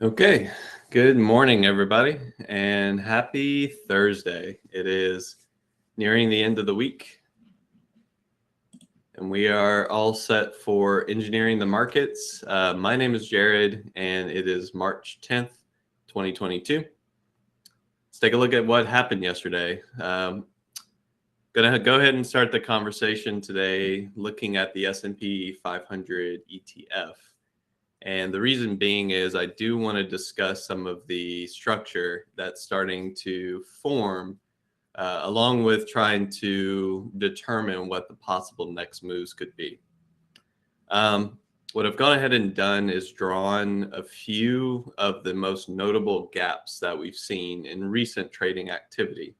Okay, good morning, everybody, and happy Thursday. It is nearing the end of the week, and we are all set for engineering the markets. My name is Jared, and it is March 10th, 2022. Let's take a look at what happened yesterday. Gonna go ahead and start the conversation today looking at the S&P 500 ETF. And the reason being is I do want to discuss some of the structure that's starting to form, along with trying to determine what the possible next moves could be. What I've gone ahead and done is drawn a few of the most notable gaps that we've seen in recent trading activity.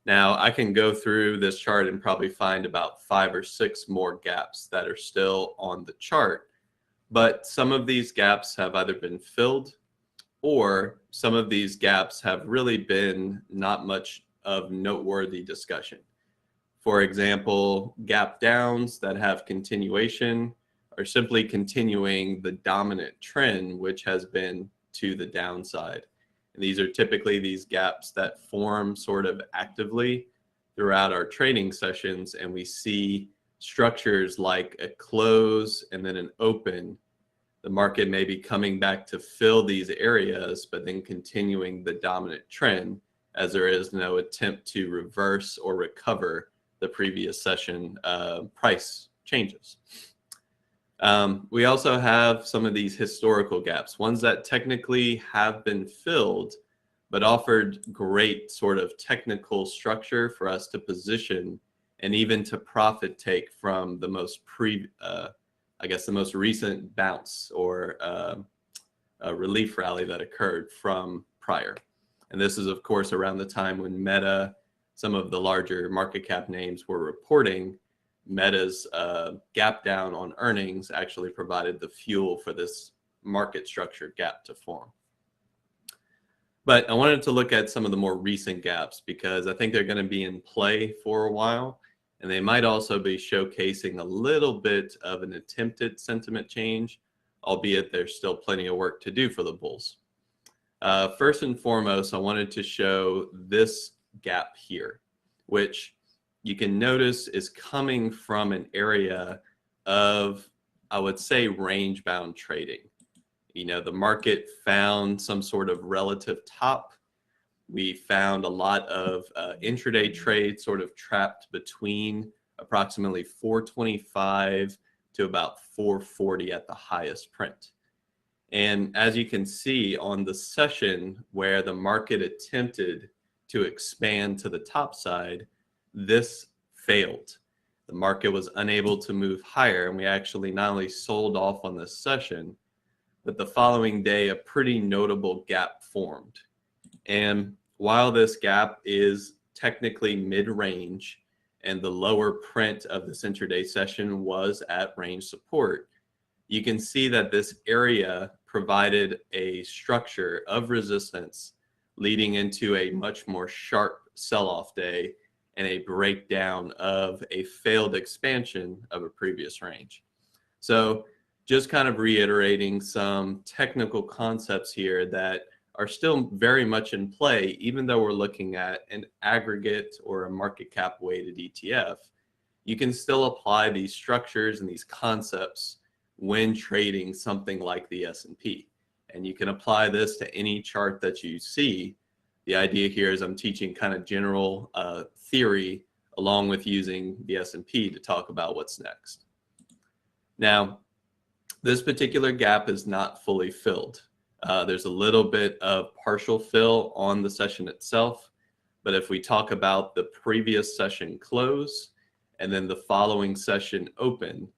Now, I can go through this chart and probably find about 5 or 6 more gaps that are still on the chart. But some of these gaps have either been filled or some of these gaps have really been not much of noteworthy discussion. For example, gap downs that have continuation are simply continuing the dominant trend, which has been to the downside. And these are typically these gaps that form sort of actively throughout our trading sessions, and we see structures like a close and then an open. The market may be coming back to fill these areas, but then continuing the dominant trend as there is no attempt to reverse or recover the previous session price changes. We also have some of these historical gaps, ones that technically have been filled, but offered great sort of technical structure for us to position and even to profit take from the most the most recent bounce or a relief rally that occurred from prior. And this is, of course, around the time when Meta, some of the larger market cap names were reporting. Meta's gap down on earnings actually provided the fuel for this market structure gap to form. But I wanted to look at some of the more recent gaps because I think they're going to be in play for a while. And they might also be showcasing a little bit of an attempted sentiment change, albeit there's still plenty of work to do for the bulls. First and foremost, I wanted to show this gap here, which you can notice is coming from an area of, I would say, range-bound trading. You know, the market found some sort of relative top. We found a lot of intraday trades sort of trapped between approximately 425 to about 440 at the highest print. And as you can see on the session where the market attempted to expand to the top side, this failed. The market was unable to move higher, and we actually not only sold off on this session, but the following day a pretty notable gap formed. And while this gap is technically mid-range and the lower print of this intraday session was at range support, you can see that this area provided a structure of resistance leading into a much more sharp sell-off day and a breakdown of a failed expansion of a previous range. So just kind of reiterating some technical concepts here that are still very much in play, even though we're looking at an aggregate or a market cap weighted ETF. You can still apply these structures and these concepts when trading something like the S&P. And you can apply this to any chart that you see. The idea here is I'm teaching kind of general theory along with using the S&P to talk about what's next. Now, this particular gap is not fully filled. There's a little bit of partial fill on the session itself. But if we talk about the previous session close and then the following session open,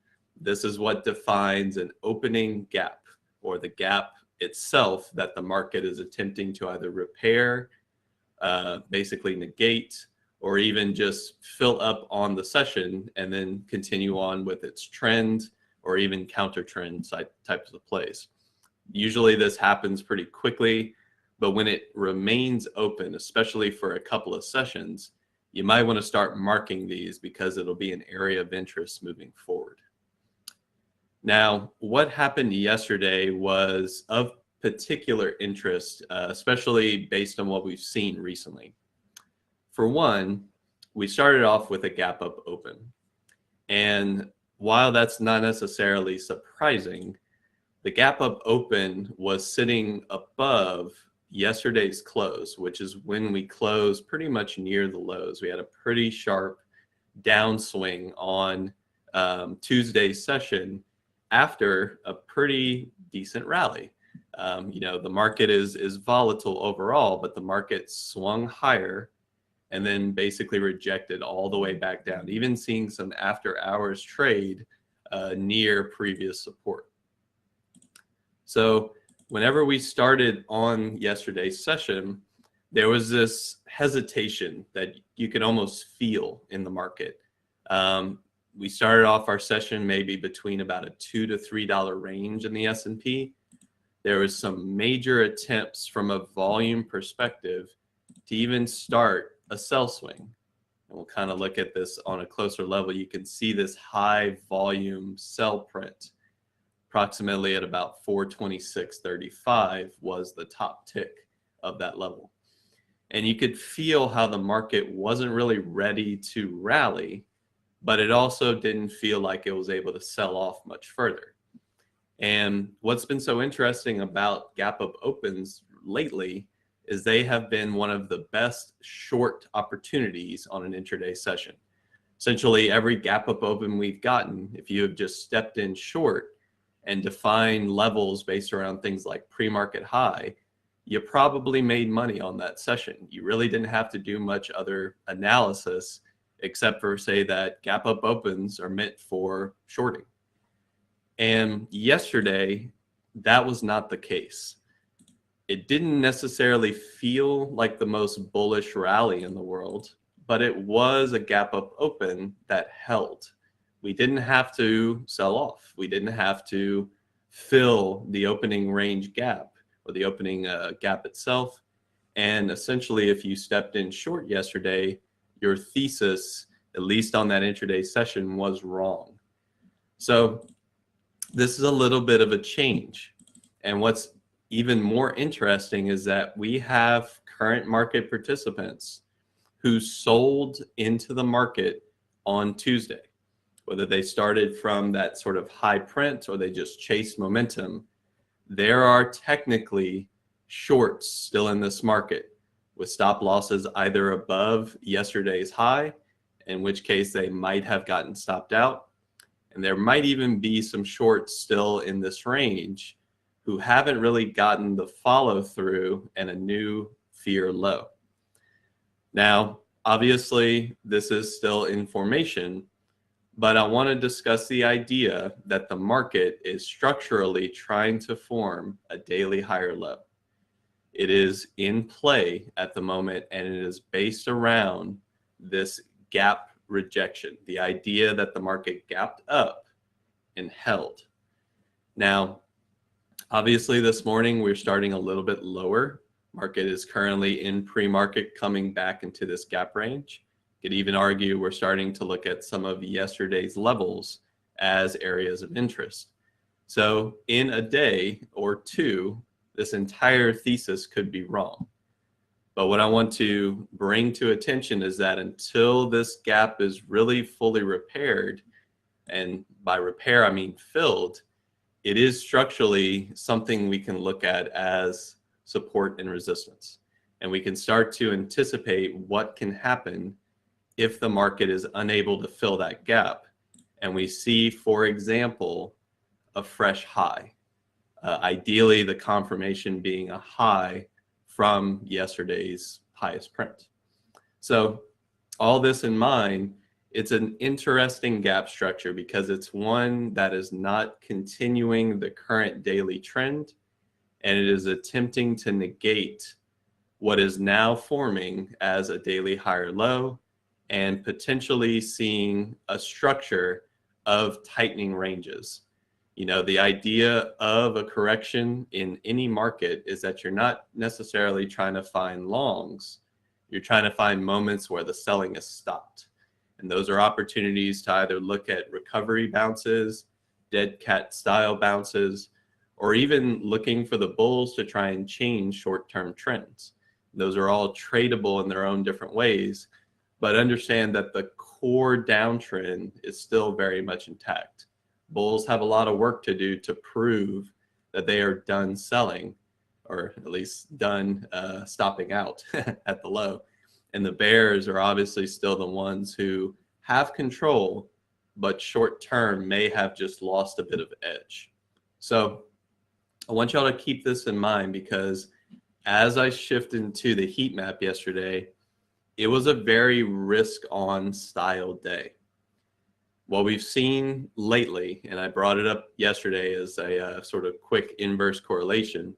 this is what defines an opening gap, or the gap itself that the market is attempting to either repair, basically negate, or even just fill up on the session and then continue on with its trend or even counter trend types of plays. Usually this happens pretty quickly, but when it remains open, especially for a couple of sessions, you might want to start marking these because it'll be an area of interest moving forward. Now, what happened yesterday was of particular interest, especially based on what we've seen recently. For one, we started off with a gap up open. And while that's not necessarily surprising, the gap up open was sitting above yesterday's close, which is when we closed pretty much near the lows. We had a pretty sharp downswing on Tuesday's session after a pretty decent rally. The market is volatile overall, but the market swung higher and then basically rejected all the way back down, even seeing some after hours trade near previous support. So whenever we started on yesterday's session, there was this hesitation that you could almost feel in the market. We started off our session maybe between about a $2 to $3 range in the S&P. There was some major attempts from a volume perspective to even start a sell swing. And we'll kind of look at this on a closer level. You can see this high volume sell print approximately at about 426.35 was the top tick of that level. And you could feel how the market wasn't really ready to rally, but it also didn't feel like it was able to sell off much further. And what's been so interesting about gap up opens lately is they have been one of the best short opportunities on an intraday session. Essentially, every gap up open we've gotten, if you have just stepped in short and defined levels based around things like pre-market high, you probably made money on that session. You really didn't have to do much other analysis except for say that gap up opens are meant for shorting. And yesterday, that was not the case. It didn't necessarily feel like the most bullish rally in the world, but it was a gap up open that held. We didn't have to sell off. We didn't have to fill the opening range gap or the opening gap itself. And essentially, if you stepped in short yesterday, your thesis, at least on that intraday session, was wrong. So this is a little bit of a change. And what's even more interesting is that we have current market participants who sold into the market on Tuesday, whether they started from that sort of high print or they just chased momentum. There are technically shorts still in this market with stop losses either above yesterday's high, in which case they might have gotten stopped out. And there might even be some shorts still in this range who haven't really gotten the follow through and a new fear low. Now, obviously, this is still in formation, but I want to discuss the idea that the market is structurally trying to form a daily higher low. It is in play at the moment, and it is based around this gap rejection, the idea that the market gapped up and held. Now, obviously this morning we're starting a little bit lower. Market is currently in pre-market coming back into this gap range. You could even argue we're starting to look at some of yesterday's levels as areas of interest. So in a day or two, this entire thesis could be wrong. But what I want to bring to attention is that until this gap is really fully repaired, and by repair I mean filled, it is structurally something we can look at as support and resistance. And we can start to anticipate what can happen if the market is unable to fill that gap. And we see, for example, a fresh high. Ideally, the confirmation being a high from yesterday's highest print. So all this in mind, it's an interesting gap structure because it's one that is not continuing the current daily trend, and it is attempting to negate what is now forming as a daily higher low and potentially seeing a structure of tightening ranges. You know, the idea of a correction in any market is that you're not necessarily trying to find longs. You're trying to find moments where the selling is stopped. And those are opportunities to either look at recovery bounces, dead cat style bounces, or even looking for the bulls to try and change short-term trends. Those are all tradable in their own different ways, but understand that the core downtrend is still very much intact. Bulls have a lot of work to do to prove that they are done selling, or at least done stopping out at the low. And the bears are obviously still the ones who have control, but short term may have just lost a bit of edge. So I want y'all to keep this in mind, because as I shifted into the heat map yesterday, it was a very risk on style day. What we've seen lately, and I brought it up yesterday as a sort of quick inverse correlation,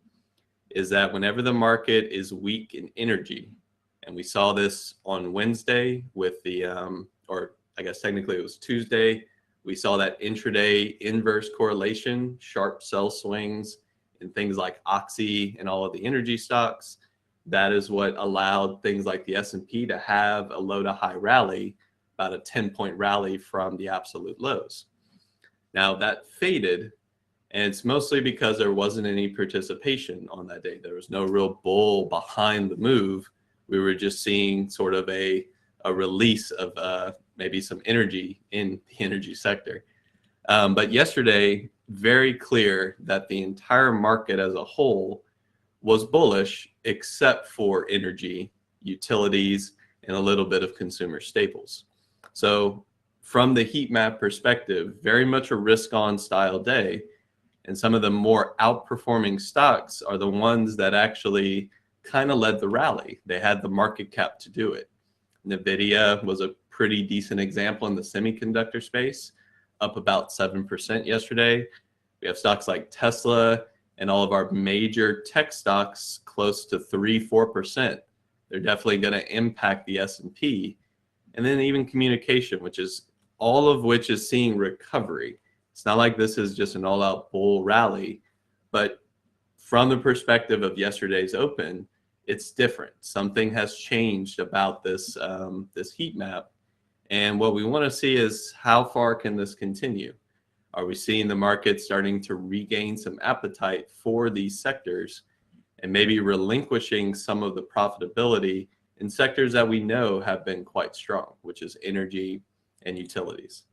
is that whenever the market is weak in energy, and we saw this on Wednesday with the, or I guess technically it was Tuesday, we saw that intraday inverse correlation, sharp sell swings in things like Oxy and all of the energy stocks. That is what allowed things like the S&P to have a low to high rally, about a 10-point rally from the absolute lows. Now that faded, and it's mostly because there wasn't any participation on that day. There was no real bull behind the move. We were just seeing sort of a release of maybe some energy in the energy sector. But yesterday, very clear that the entire market as a whole was bullish, except for energy, utilities, and a little bit of consumer staples. So from the heat map perspective, very much a risk-on style day. And some of the more outperforming stocks are the ones that actually kind of led the rally. They had the market cap to do it. NVIDIA was a pretty decent example in the semiconductor space, up about 7% yesterday. We have stocks like Tesla and all of our major tech stocks close to 3-4%. They're definitely going to impact the S&P. And then even communication, which is all of which is seeing recovery. It's not like this is just an all-out bull rally, but from the perspective of yesterday's open, it's different. Something has changed about this this heat map, and what we want to see is how far can this continue? Are we seeing the market starting to regain some appetite for these sectors, and maybe relinquishing some of the profitability in sectors that we know have been quite strong, which is energy and utilities,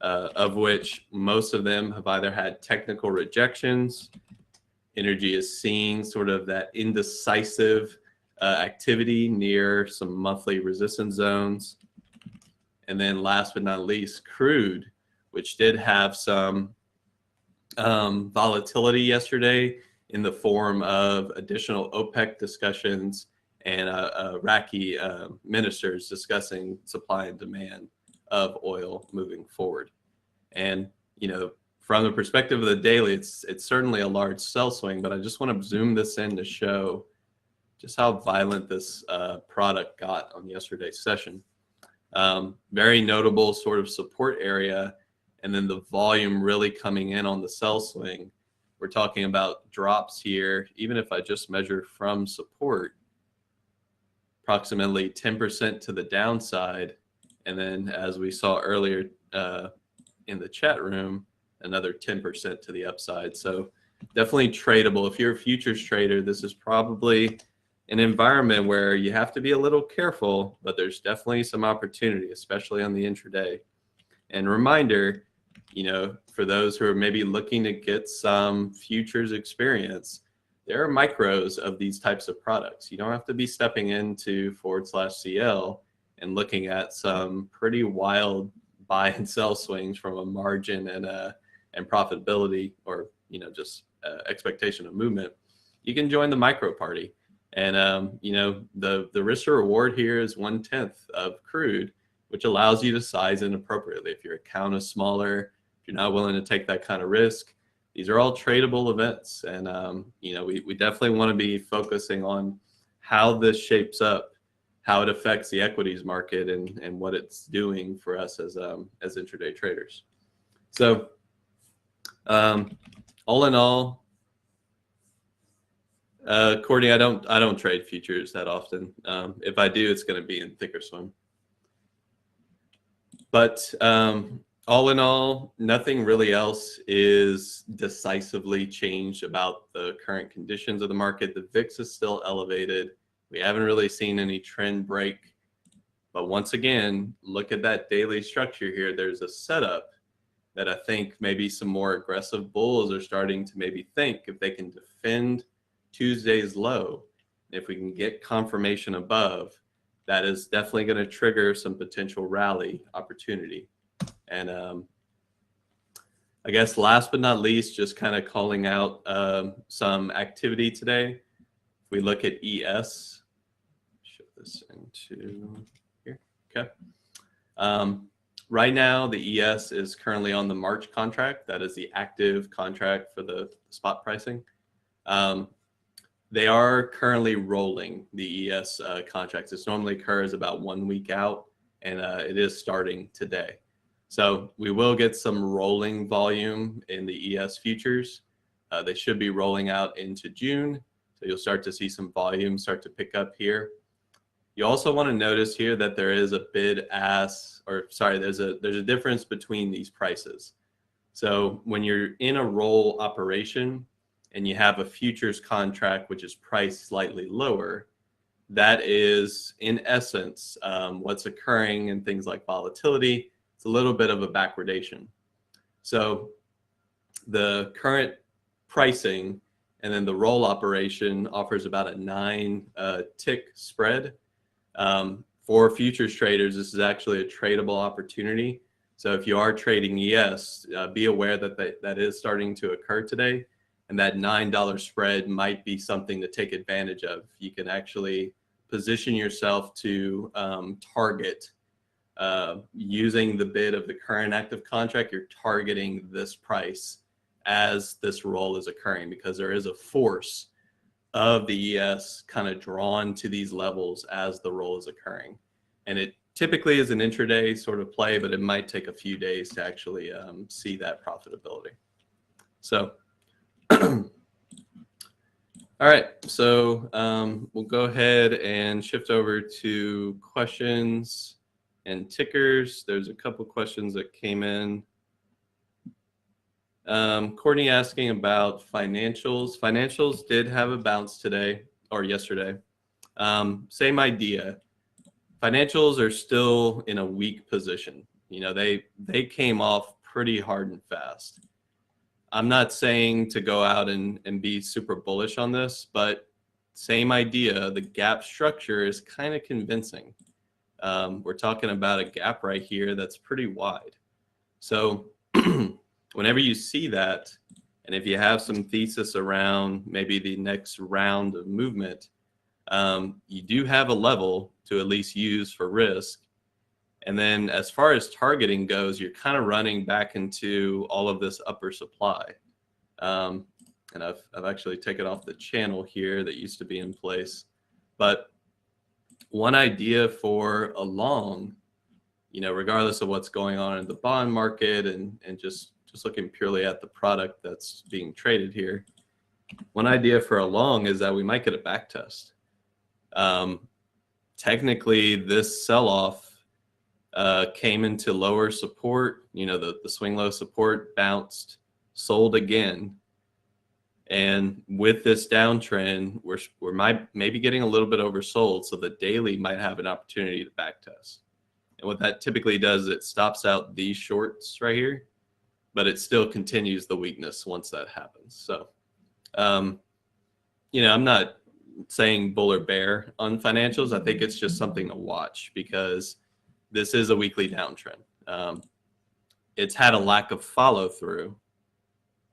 of which most of them have either had technical rejections. Energy is seeing sort of that indecisive activity near some monthly resistance zones. And then last but not least, crude, which did have some volatility yesterday in the form of additional OPEC discussions and Iraqi ministers discussing supply and demand of oil moving forward. And, you know, from the perspective of the daily, it's certainly a large sell swing, but I just want to zoom this in to show just how violent this product got on yesterday's session. Very notable sort of support area, and then the volume really coming in on the sell swing. We're talking about drops here, even if I just measure from support, approximately 10% to the downside. And then as we saw earlier in the chat room, another 10% to the upside. So definitely tradable. If you're a futures trader, this is probably an environment where you have to be a little careful, but there's definitely some opportunity, especially on the intraday. And reminder, you know, for those who are maybe looking to get some futures experience, there are micros of these types of products. You don't have to be stepping into /CL and looking at some pretty wild buy and sell swings from a margin and profitability, or, you know, just expectation of movement. You can join the micro party. And, you know, the risk to reward here is 1/10 of crude, which allows you to size in appropriately. If your account is smaller, if you're not willing to take that kind of risk, these are all tradable events. And, you know, we definitely want to be focusing on how this shapes up, how it affects the equities market, and what it's doing for us as intraday traders. So all in all, Courtney, I don't trade futures that often. If I do, it's going to be in thicker swim. But all in all, nothing really else is decisively changed about the current conditions of the market. The VIX is still elevated. We haven't really seen any trend break. But once again, look at that daily structure here. There's a setup that I think maybe some more aggressive bulls are starting to maybe think if they can defend Tuesday's low, if we can get confirmation above, that is definitely going to trigger some potential rally opportunity. And I guess last but not least, just kind of calling out some activity today. If we look at ES, shift this into here. Okay. Right now, the ES is currently on the March contract. That is the active contract for the spot pricing. They are currently rolling the ES contracts. This normally occurs about 1 week out, and it is starting today. So we will get some rolling volume in the ES futures. They should be rolling out into June. So you'll start to see some volume start to pick up here. You also want to notice here that there is a there's a difference between these prices. So when you're in a roll operation and you have a futures contract which is priced slightly lower, that is in essence what's occurring in things like volatility. It's a little bit of a backwardation. So the current pricing and then the roll operation offers about a 9 tick spread. For futures traders, this is actually a tradable opportunity. So if you are trading ES, be aware that that is starting to occur today, and that $9 spread might be something to take advantage of. You can actually position yourself to target using the bid of the current active contract. You're targeting this price as this roll is occurring, because there is a force of the ES kind of drawn to these levels as the roll is occurring. And it typically is an intraday sort of play, but it might take a few days to actually see that profitability. So, all right, so we'll go ahead and shift over to questions and tickers. There's a couple questions that came in. Courtney asking about financials. Financials did have a bounce today or yesterday. Same idea. Financials are still in a weak position. You know, they came off pretty hard and fast. I'm not saying to go out and be super bullish on this, but same idea. The gap structure is kind of convincing. We're talking about a gap right here that's pretty wide. So whenever you see that, and if you have some thesis around maybe the next round of movement, you do have a level to at least use for risk. And then as far as targeting goes, you're kind of running back into all of this upper supply. And I've actually taken off the channel here that used to be in place. But one idea for a long, you know, regardless of what's going on in the bond market and just looking purely at the product that's being traded here, one idea for a long is that we might get a back test. Technically, this sell-off came into lower support. You know, the swing low support bounced, sold again. And with this downtrend, we're maybe getting a little bit oversold. So the daily might have an opportunity to back test. And what that typically does, it stops out these shorts right here, but it still continues the weakness once that happens. So, you know, I'm not saying bull or bear on financials. I think it's just something to watch because this is a weekly downtrend. It's had a lack of follow through,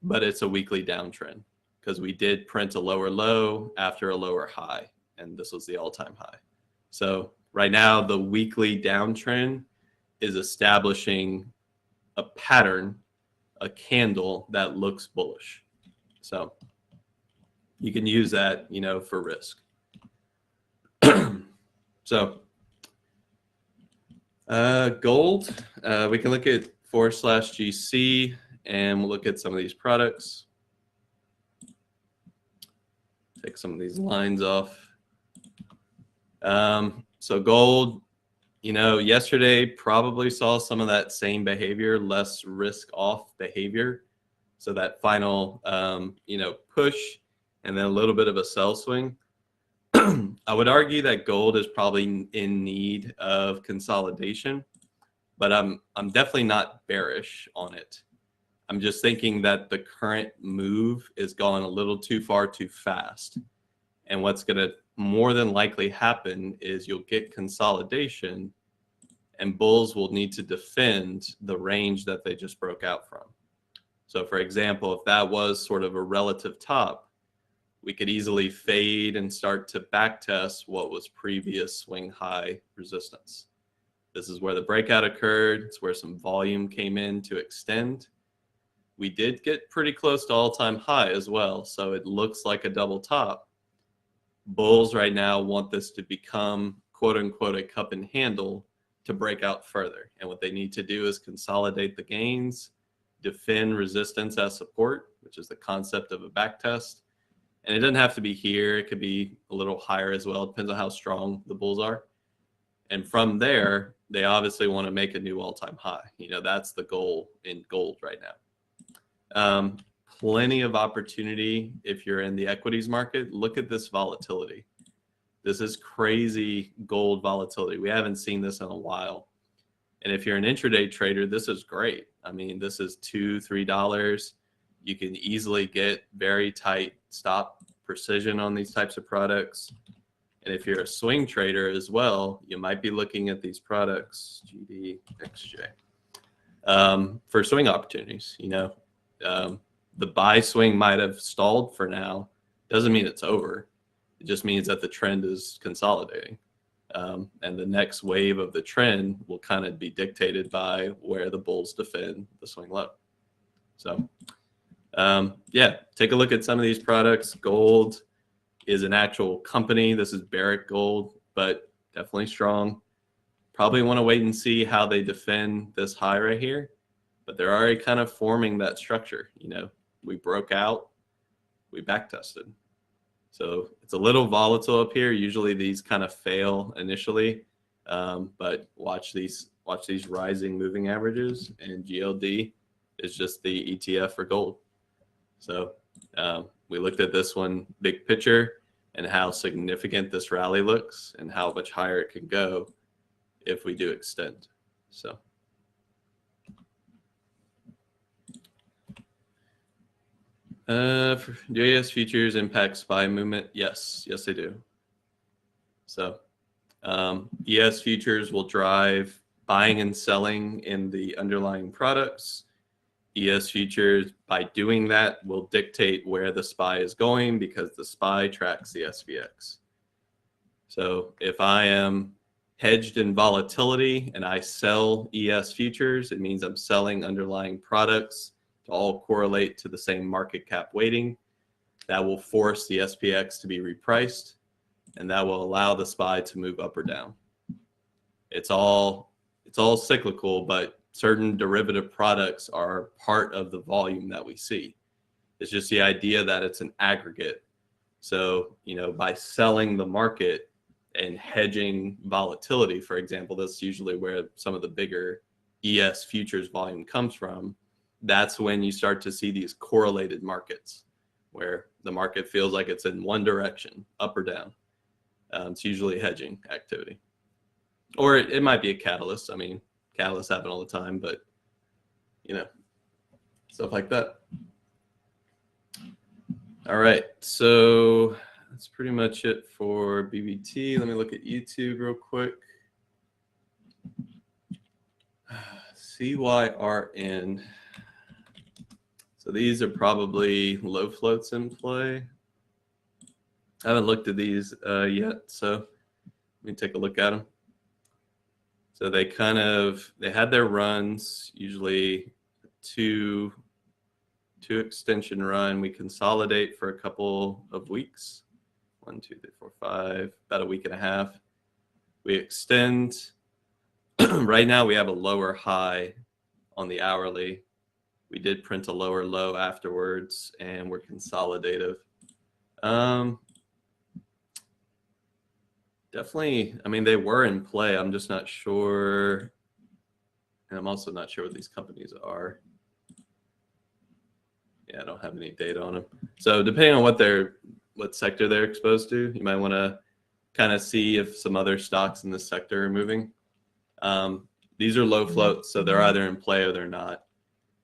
but it's a weekly downtrend because we did print a lower low after a lower high, and this was the all-time high. So right now, the weekly downtrend is establishing a pattern, a candle that looks bullish. So you can use that, you know, for risk. So gold, we can look at /GC and we'll look at some of these products. Take some of these lines off. So gold, Yesterday probably saw some of that same behavior, less risk off behavior. So that final, push and then a little bit of a sell swing. I would argue that gold is probably in need of consolidation, but I'm definitely not bearish on it. I'm just thinking that the current move is going a little too far too fast. And what's going to more than likely happen is you'll get consolidation and bulls will need to defend the range that they just broke out from. So for example, if that was sort of a relative top, we could easily fade and start to backtest what was previous swing high resistance. This is where the breakout occurred. It's where some volume came in to extend. We did get pretty close to all-time high as well, so it looks like a double top. Bulls right now want this to become quote unquote a cup and handle to break out further. And what they need to do is consolidate the gains, defend resistance as support, which is the concept of a back test. And it doesn't have to be here. It could be a little higher as well. It depends on how strong the bulls are. And from there, they obviously want to make a new all-time high. That's the goal in gold right now. Plenty of opportunity if you're in the equities market. Look at this volatility. This is crazy gold volatility. We haven't seen this in a while. And if you're an intraday trader, this is great. I mean, this is $2, $3. You can easily get very tight stop precision on these types of products. And if you're a swing trader as well, you might be looking at these products, GD, XJ, for swing opportunities. The buy swing might have stalled for now. Doesn't mean it's over. It just means that the trend is consolidating. And the next wave of the trend will kind of be dictated by where the bulls defend the swing low. So, take a look at some of these products. Gold is an actual company. This is Barrick Gold, but definitely strong. Probably want to wait and see how they defend this high right here, but they're already kind of forming that structure. We broke out, we back tested. So it's a little volatile up here. Usually these kind of fail initially, but watch these rising moving averages, and GLD is just the ETF for gold. So we looked at this one big picture and how significant this rally looks and how much higher it can go if we do extend. So. Do ES futures impact SPY movement? Yes, they do. So ES futures will drive buying and selling in the underlying products. ES futures, by doing that, will dictate where the SPY is going because the SPY tracks the SPX. So if I am hedged in volatility and I sell ES futures, it means I'm selling underlying products to all correlate to the same market cap weighting. That will force the SPX to be repriced, and that will allow the SPY to move up or down. It's all cyclical, but certain derivative products are part of the volume that we see. It's just the idea that it's an aggregate. So, by selling the market and hedging volatility, for example, that's usually where some of the bigger ES futures volume comes from. That's when you start to see these correlated markets where the market feels like it's in one direction, up or down. It's usually hedging activity. Or it might be a catalyst. I mean, catalysts happen all the time, but, stuff like that. All right, so that's pretty much it for BBT. Let me look at YouTube real quick. CYRN. So these are probably low floats in play. I haven't looked at these yet, so let me take a look at them. So they had their runs, usually two extension run. We consolidate for a couple of weeks. 1, 2, 3, 4, 5, about a week and a half. We extend. Right now we have a lower high on the hourly. We did print a lower low afterwards, and we're consolidative. Definitely. I mean, they were in play. I'm just not sure. And I'm also not sure what these companies are. Yeah, I don't have any data on them. So depending on what sector they're exposed to, you might want to kind of see if some other stocks in this sector are moving. These are low floats, so they're either in play or they're not.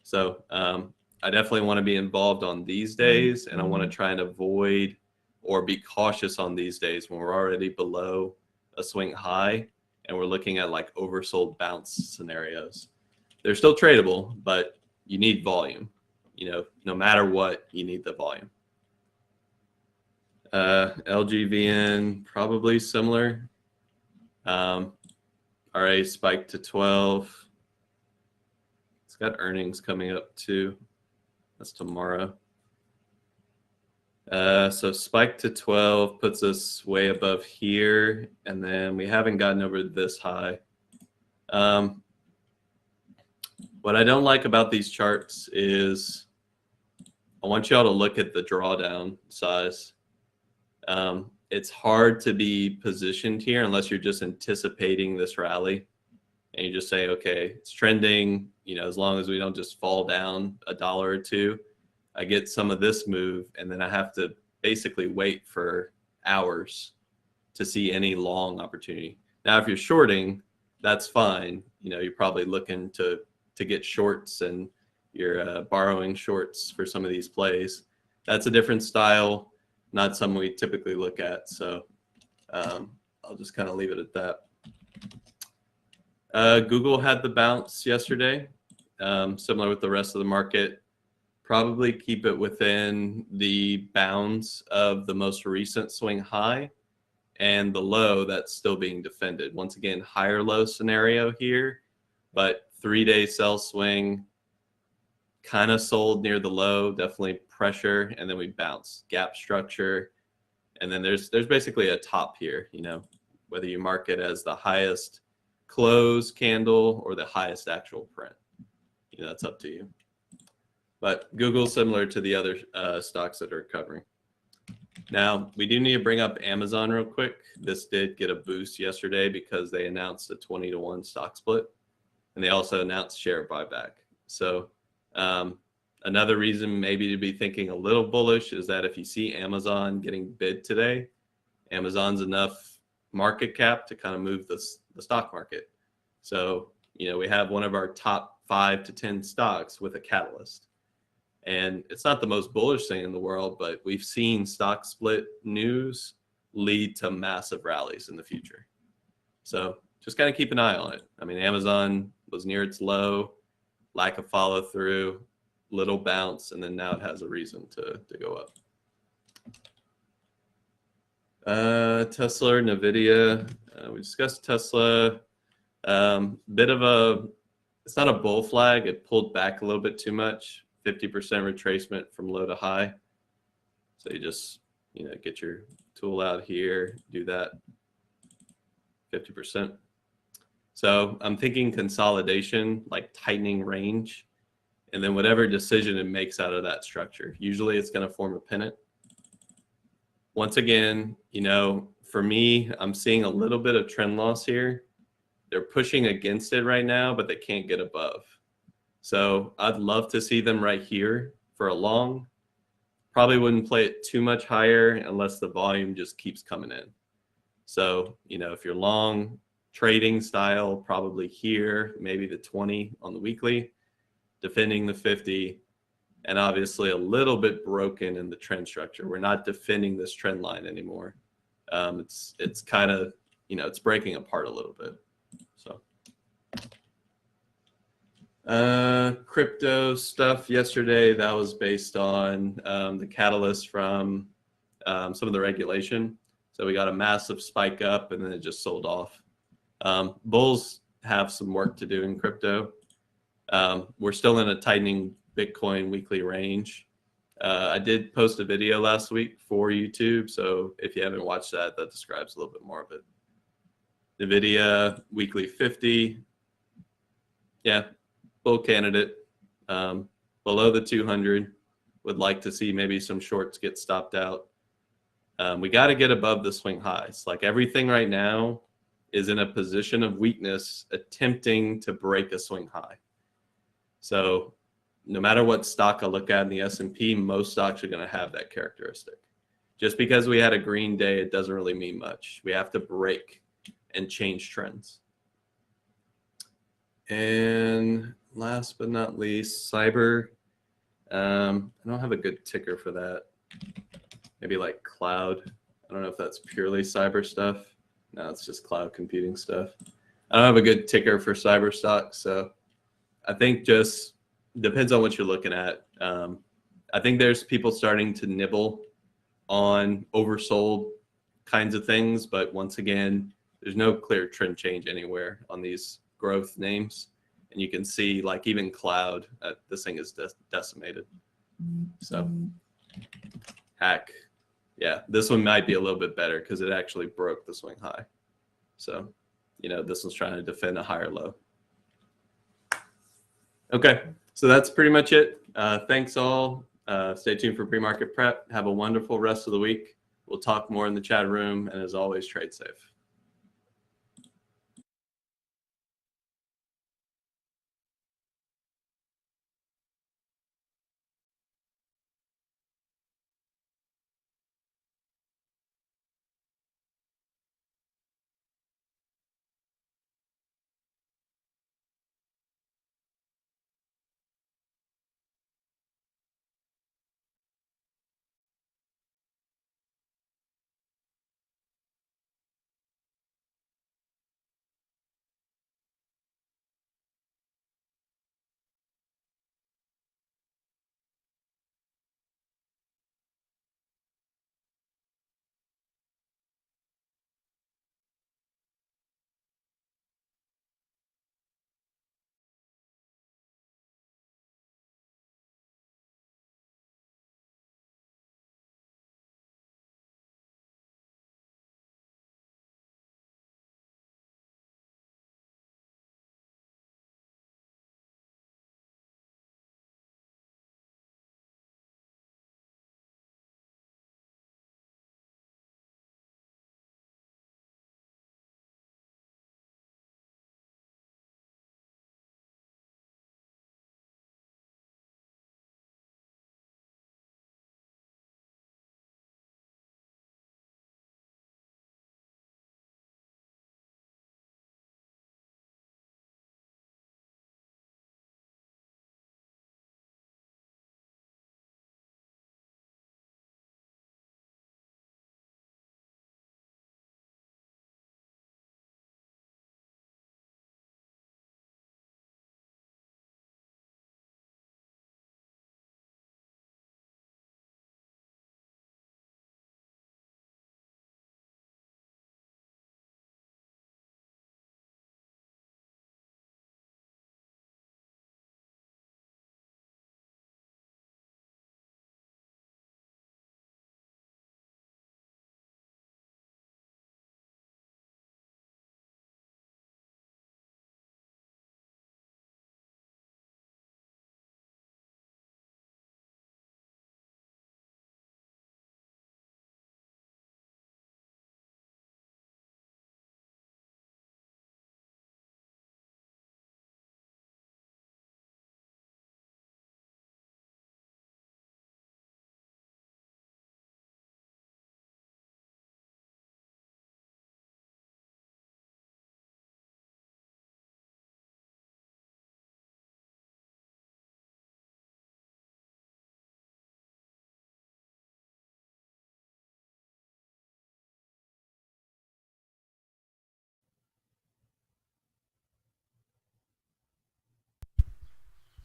So I definitely want to be involved on these days, and I want to try and avoid or be cautious on these days when we're already below a swing high and we're looking at like oversold bounce scenarios. They're still tradable, but you need volume. No matter what, you need the volume. Lgbn, probably similar. RA spiked to 12. It's got earnings coming up too. That's tomorrow. So spike to 12 puts us way above here, and then we haven't gotten over this high. What I don't like about these charts is I want y'all to look at the drawdown size. It's hard to be positioned here unless you're just anticipating this rally and you just say, okay, it's trending, as long as we don't just fall down $1 or $2, I get some of this move, and then I have to basically wait for hours to see any long opportunity. Now, if you're shorting, that's fine. You're probably looking to get shorts and you're borrowing shorts for some of these plays. That's a different style, not something we typically look at. So I'll just kind of leave it at that. Google had the bounce yesterday, similar with the rest of the market. Probably keep it within the bounds of the most recent swing high and the low that's still being defended. Once again, higher low scenario here, but 3-day sell swing, kind of sold near the low, definitely pressure, and then we bounce, gap structure, and then there's basically a top here, whether you mark it as the highest close candle or the highest actual print. That's up to you. But Google's similar to the other stocks that are covering. Now, we do need to bring up Amazon real quick. This did get a boost yesterday because they announced a 20-to-1 stock split, and they also announced share buyback. So another reason maybe to be thinking a little bullish is that if you see Amazon getting bid today, Amazon's enough market cap to kind of move the stock market. So, we have one of our top 5 to 10 stocks with a catalyst. And it's not the most bullish thing in the world, but we've seen stock split news lead to massive rallies in the future. So just kind of keep an eye on it. I mean, Amazon was near its low, lack of follow through, little bounce, and then now it has a reason to go up. Tesla or NVIDIA. We discussed Tesla. It's not a bull flag. It pulled back a little bit too much. 50% retracement from low to high. So you just, get your tool out here, do that 50%. So I'm thinking consolidation, like tightening range, and then whatever decision it makes out of that structure. Usually it's going to form a pennant. Once again, for me, I'm seeing a little bit of trend loss here. They're pushing against it right now, but they can't get above. So I'd love to see them right here for a long. Probably wouldn't play it too much higher unless the volume just keeps coming in. So, if you're long trading style, probably here, maybe the 20 on the weekly, defending the 50, and obviously a little bit broken in the trend structure. We're not defending this trend line anymore. It's kind of, it's breaking apart a little bit. So. Crypto stuff yesterday, that was based on the catalyst from some of the regulation. So we got a massive spike up and then it just sold off. Bulls have some work to do in crypto. We're still in a tightening Bitcoin weekly range. I did post a video last week for YouTube, so if you haven't watched that, that describes a little bit more of it. NVIDIA weekly 50. Yeah. Bull candidate, below the 200. Would like to see maybe some shorts get stopped out. We got to get above the swing highs. Like everything right now is in a position of weakness, attempting to break a swing high. So no matter what stock I look at in the S&P, most stocks are going to have that characteristic. Just because we had a green day, it doesn't really mean much. We have to break and change trends. And last but not least, cyber. I don't have a good ticker for that. Maybe like cloud. I don't know if that's purely cyber stuff. No, it's just cloud computing stuff. I don't have a good ticker for cyber stocks, so I think just depends on what you're looking at. I think there's people starting to nibble on oversold kinds of things, but once again, there's no clear trend change anywhere on these growth names. And you can see, like, even cloud, this thing is decimated. So, hack. Yeah, this one might be a little bit better because it actually broke the swing high. So, this one's trying to defend a higher low. Okay, so that's pretty much it. Thanks all. Stay tuned for pre-market prep. Have a wonderful rest of the week. We'll talk more in the chat room. And as always, trade safe.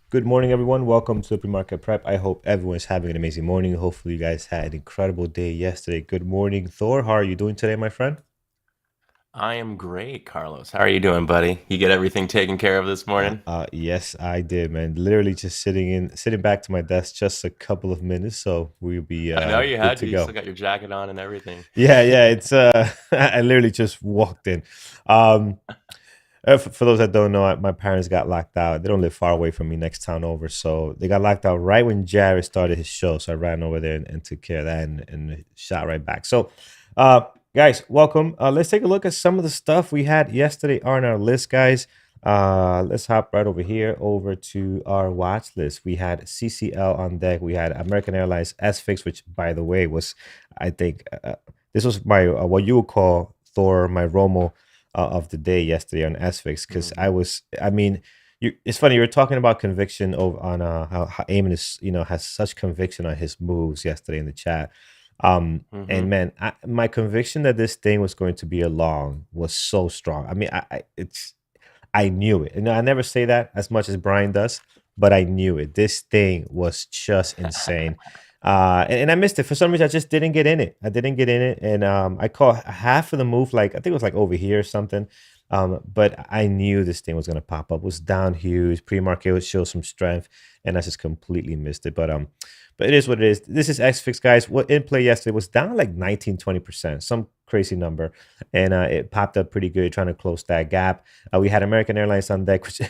Good morning, everyone. Welcome to the pre-market prep. I hope everyone's having an amazing morning. Hopefully, you guys had an incredible day yesterday. Good morning, Thor. How are you doing today, my friend? I am great, Carlos. How are you doing, buddy? You get everything taken care of this morning? Yes, I did, man. Literally just sitting back to my desk just a couple of minutes, so we'll be I know you good had to to. You still go. got your jacket on and everything. Yeah, yeah. It's I literally just walked in. Um, For those that don't know, my parents got locked out. They don't live far away from me, next town over. So they got locked out right when Jared started his show. So I ran over there and took care of that and shot right back. So, uh, guys, welcome. Let's take a look at some of the stuff we had yesterday on our list, guys. Let's hop right over here over to our watch list. We had CCL on deck. We had American Airlines SFix, which, by the way, was, I think, this was my what you would call Thor, my Romo of the day yesterday on SFix, because I mean, it's funny, you were talking about conviction over on how Eamon is, has such conviction on his moves yesterday in the chat. And man, my conviction that this thing was going to be a long was so strong. I mean, I knew it. And I never say that as much as Brian does, but I knew it. This thing was just insane. And I missed it. For some reason, I just didn't get in it. I didn't get in it. And I caught half of the move, like I think it was like over here or something. But I knew this thing was gonna pop up. It was down huge. Pre-market would show some strength, and I just completely missed it. But it is what it is. This is XFix, guys. What in play yesterday was down like 19-20%, some crazy number. And it popped up pretty good, trying to close that gap. We had American Airlines on deck, which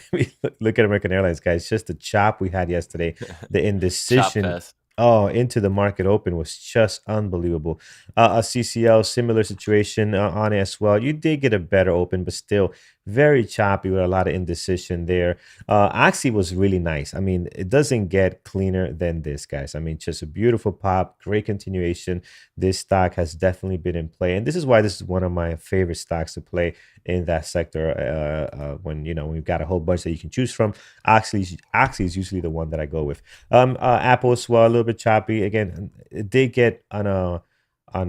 look at American Airlines, guys. Just the chop we had yesterday, the Chop indecision. fest. Oh, into the market open was just unbelievable. A CCL, similar situation on it as well. You did get a better open, but still very choppy with a lot of indecision there. Oxy was really nice. I mean, it doesn't get cleaner than this, guys. I mean, just a beautiful pop, great continuation. This stock has definitely been in play, and this is why this is one of my favorite stocks to play in that sector. When we've got a whole bunch that you can choose from, Oxy is usually the one that I go with. Apple as well, a little bit choppy. Again, it did get on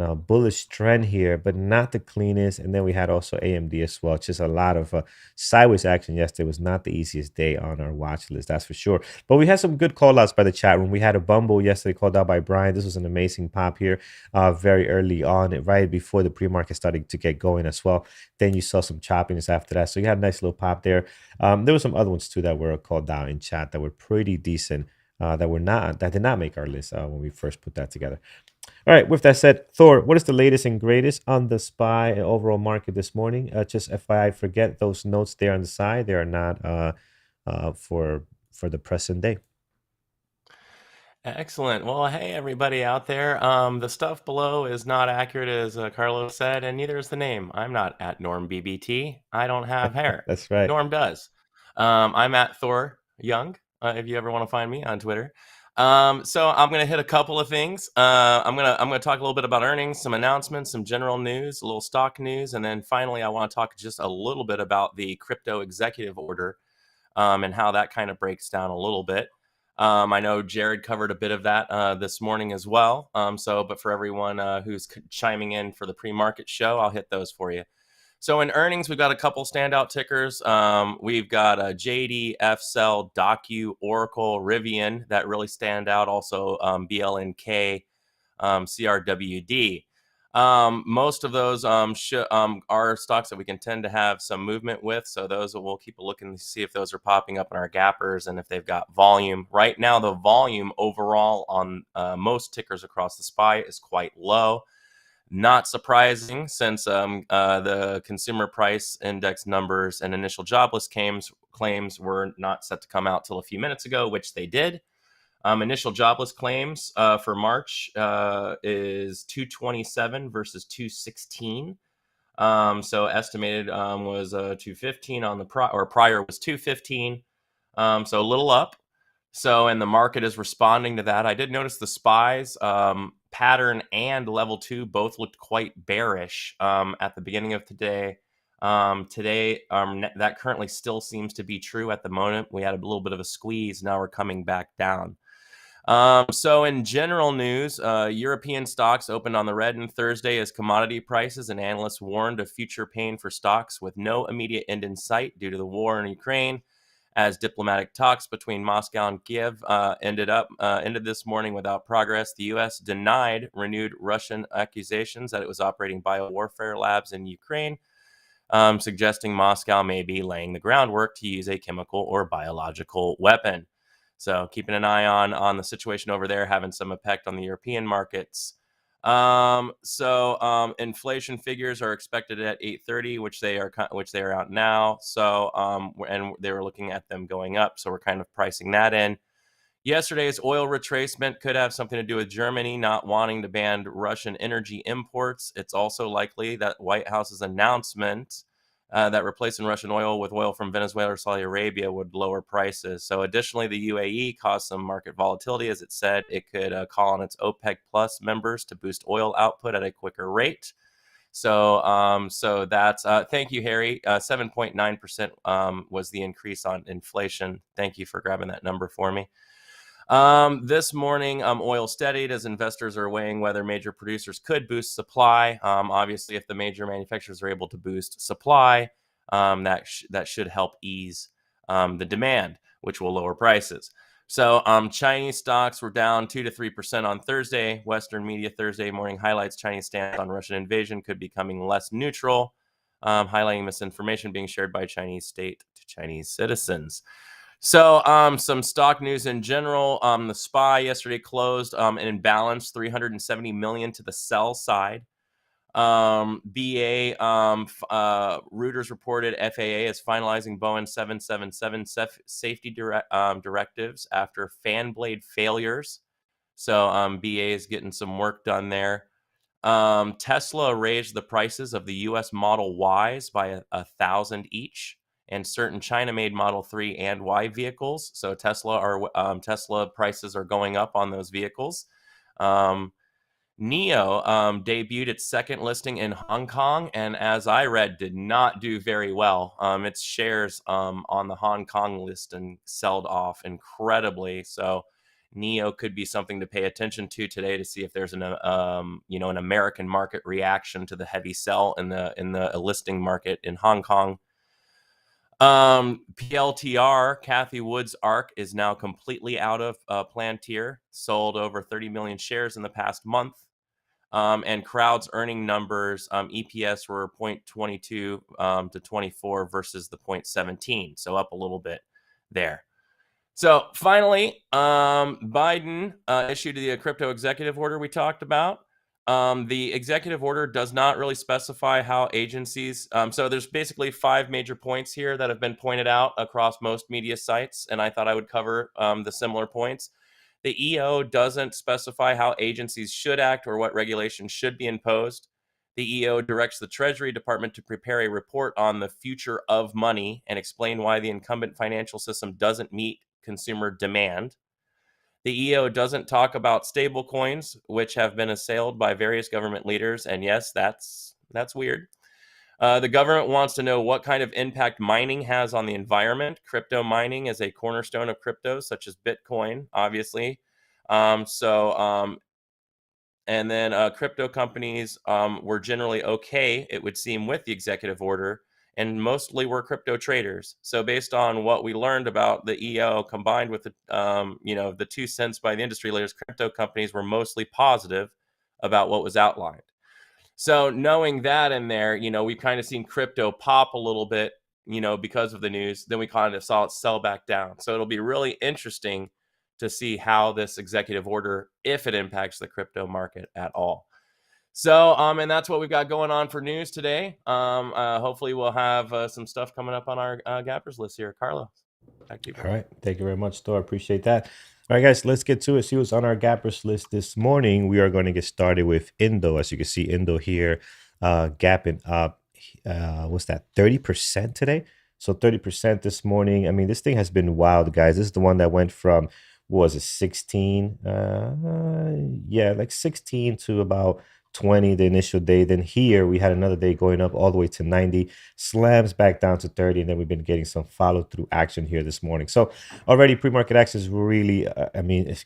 a bullish trend here, but not the cleanest. And then we had also AMD as well. Just a lot of sideways action yesterday. Was not the easiest day on our watch list, that's for sure. But we had some good call outs by the chat room. We had a Bumble yesterday called out by Brian. This was an amazing pop here, very early on, right before the pre-market started to get going as well. Then you saw some choppiness after that. So you had a nice little pop there. There were some other ones too that were called out in chat that were pretty decent. That did not make our list when we first put that together. All right, with that said, Thor, what is the latest and greatest on the SPY and overall market this morning? Just FYI, forget those notes there on the side. They are not for the present day. Excellent. Well, hey, everybody out there. The stuff below is not accurate, as Carlos said, and neither is the name. I'm not at Norm BBT. I don't have hair. That's right. Norm does. I'm at Thor Young, if you ever want to find me on Twitter. So I'm gonna hit a couple of things. I'm gonna talk a little bit about earnings, some announcements, some general news, a little stock news, and then finally I want to talk just a little bit about the crypto executive order, and how that kind of breaks down a little bit. I know Jared covered a bit of that this morning as well. But for everyone who's chiming in for the pre-market show, I'll hit those for you. So in earnings, we've got a couple standout tickers. We've got JD, FCell, Docu, Oracle, Rivian that really stand out. Also BLNK, CRWD. Most of those are stocks that we can tend to have some movement with. So those we'll keep a look and see if those are popping up in our gappers and if they've got volume. Right now, the volume overall on most tickers across the SPY is quite low. Not surprising, since the consumer price index numbers and initial jobless claims were not set to come out till a few minutes ago, which they did. Initial jobless claims for March is 227 versus 216. So estimated was 215 on the prior was 215. So a little up. So, and the market is responding to that. I did notice the SPYs pattern and level 2 both looked quite bearish at the beginning of today. That currently still seems to be true at the moment. We had a little bit of a squeeze. Now we're coming back down. So in general news, European stocks opened on the red on Thursday as commodity prices and analysts warned of future pain for stocks with no immediate end in sight due to the war in Ukraine. As diplomatic talks between Moscow and Kiev ended this morning without progress, the U.S. denied renewed Russian accusations that it was operating biowarfare labs in Ukraine, suggesting Moscow may be laying the groundwork to use a chemical or biological weapon. So keeping an eye on the situation over there, having some effect on the European markets. Inflation figures are expected at 8:30, which they are out now. So and they were looking at them going up, so we're kind of pricing that in. Yesterday's oil retracement could have something to do with Germany not wanting to ban Russian energy imports. It's also likely that White House's announcement that replacing Russian oil with oil from Venezuela or Saudi Arabia would lower prices. So additionally, the UAE caused some market volatility. As it said, it could call on its OPEC Plus members to boost oil output at a quicker rate. So that's thank you, Harry. 7.9% was the increase on inflation. Thank you for grabbing that number for me. This morning, oil steadied as investors are weighing whether major producers could boost supply. Obviously, if the major manufacturers are able to boost supply, that should help ease the demand, which will lower prices. So Chinese stocks were down 2 to 3% on Thursday. Western media Thursday morning highlights Chinese stance on Russian invasion could be becoming less neutral, highlighting misinformation being shared by Chinese state to Chinese citizens. So some stock news in general. The SPY yesterday closed in balance, 370 million to the sell side. BA Reuters reported FAA is finalizing Boeing 777 safety directives after fan blade failures. So BA is getting some work done there. Tesla raised the prices of the U.S. Model Ys by 1,000 each, and certain China-made Model 3 and Y vehicles. So Tesla prices are going up on those vehicles. NIO debuted its second listing in Hong Kong, and as I read, did not do very well. Its shares on the Hong Kong listing sold off incredibly. So NIO could be something to pay attention to today to see if there's an American market reaction to the heavy sell in the listing market in Hong Kong. PLTR, Cathie Wood's ARK, is now completely out of Palantir, sold over 30 million shares in the past month. And Crowd's earning numbers, EPS were 0.22 to 24 versus the 0.17, so up a little bit there. So finally, Biden issued the crypto executive order we talked about. The executive order does not really specify how agencies. So there's basically 5 major points here that have been pointed out across most media sites, and I thought I would cover the similar points. The EO doesn't specify how agencies should act or what regulations should be imposed. The EO directs the Treasury Department to prepare a report on the future of money and explain why the incumbent financial system doesn't meet consumer demand. The EO doesn't talk about stable coins, which have been assailed by various government leaders. And yes, that's weird. The government wants to know what kind of impact mining has on the environment. Crypto mining is a cornerstone of crypto, such as Bitcoin, obviously. And then crypto companies were generally okay, it would seem, with the executive order, and mostly were crypto traders. So based on what we learned about the EO combined with the 2 cents by the industry leaders, crypto companies were mostly positive about what was outlined. So knowing that in there, we've kind of seen crypto pop a little bit, because of the news. Then we kind of saw it sell back down. So it'll be really interesting to see how this executive order, if it impacts the crypto market at all. So, and that's what we've got going on for news today. Hopefully we'll have some stuff coming up on our Gappers list here. Carlos, back to you. All right. Thank you very much, Thor. Appreciate that. All right, guys, let's get to it. See what's on our Gappers list this morning. We are going to get started with Indo. As you can see, Indo here gapping up, what's that, 30% today? So 30% this morning. I mean, this thing has been wild, guys. This is the one that went from, what was it, 16? Like 16 to about 20 the initial day. Then here we had another day going up all the way to 90, slams back down to 30, and then we've been getting some follow-through action here this morning. So already pre-market action is really,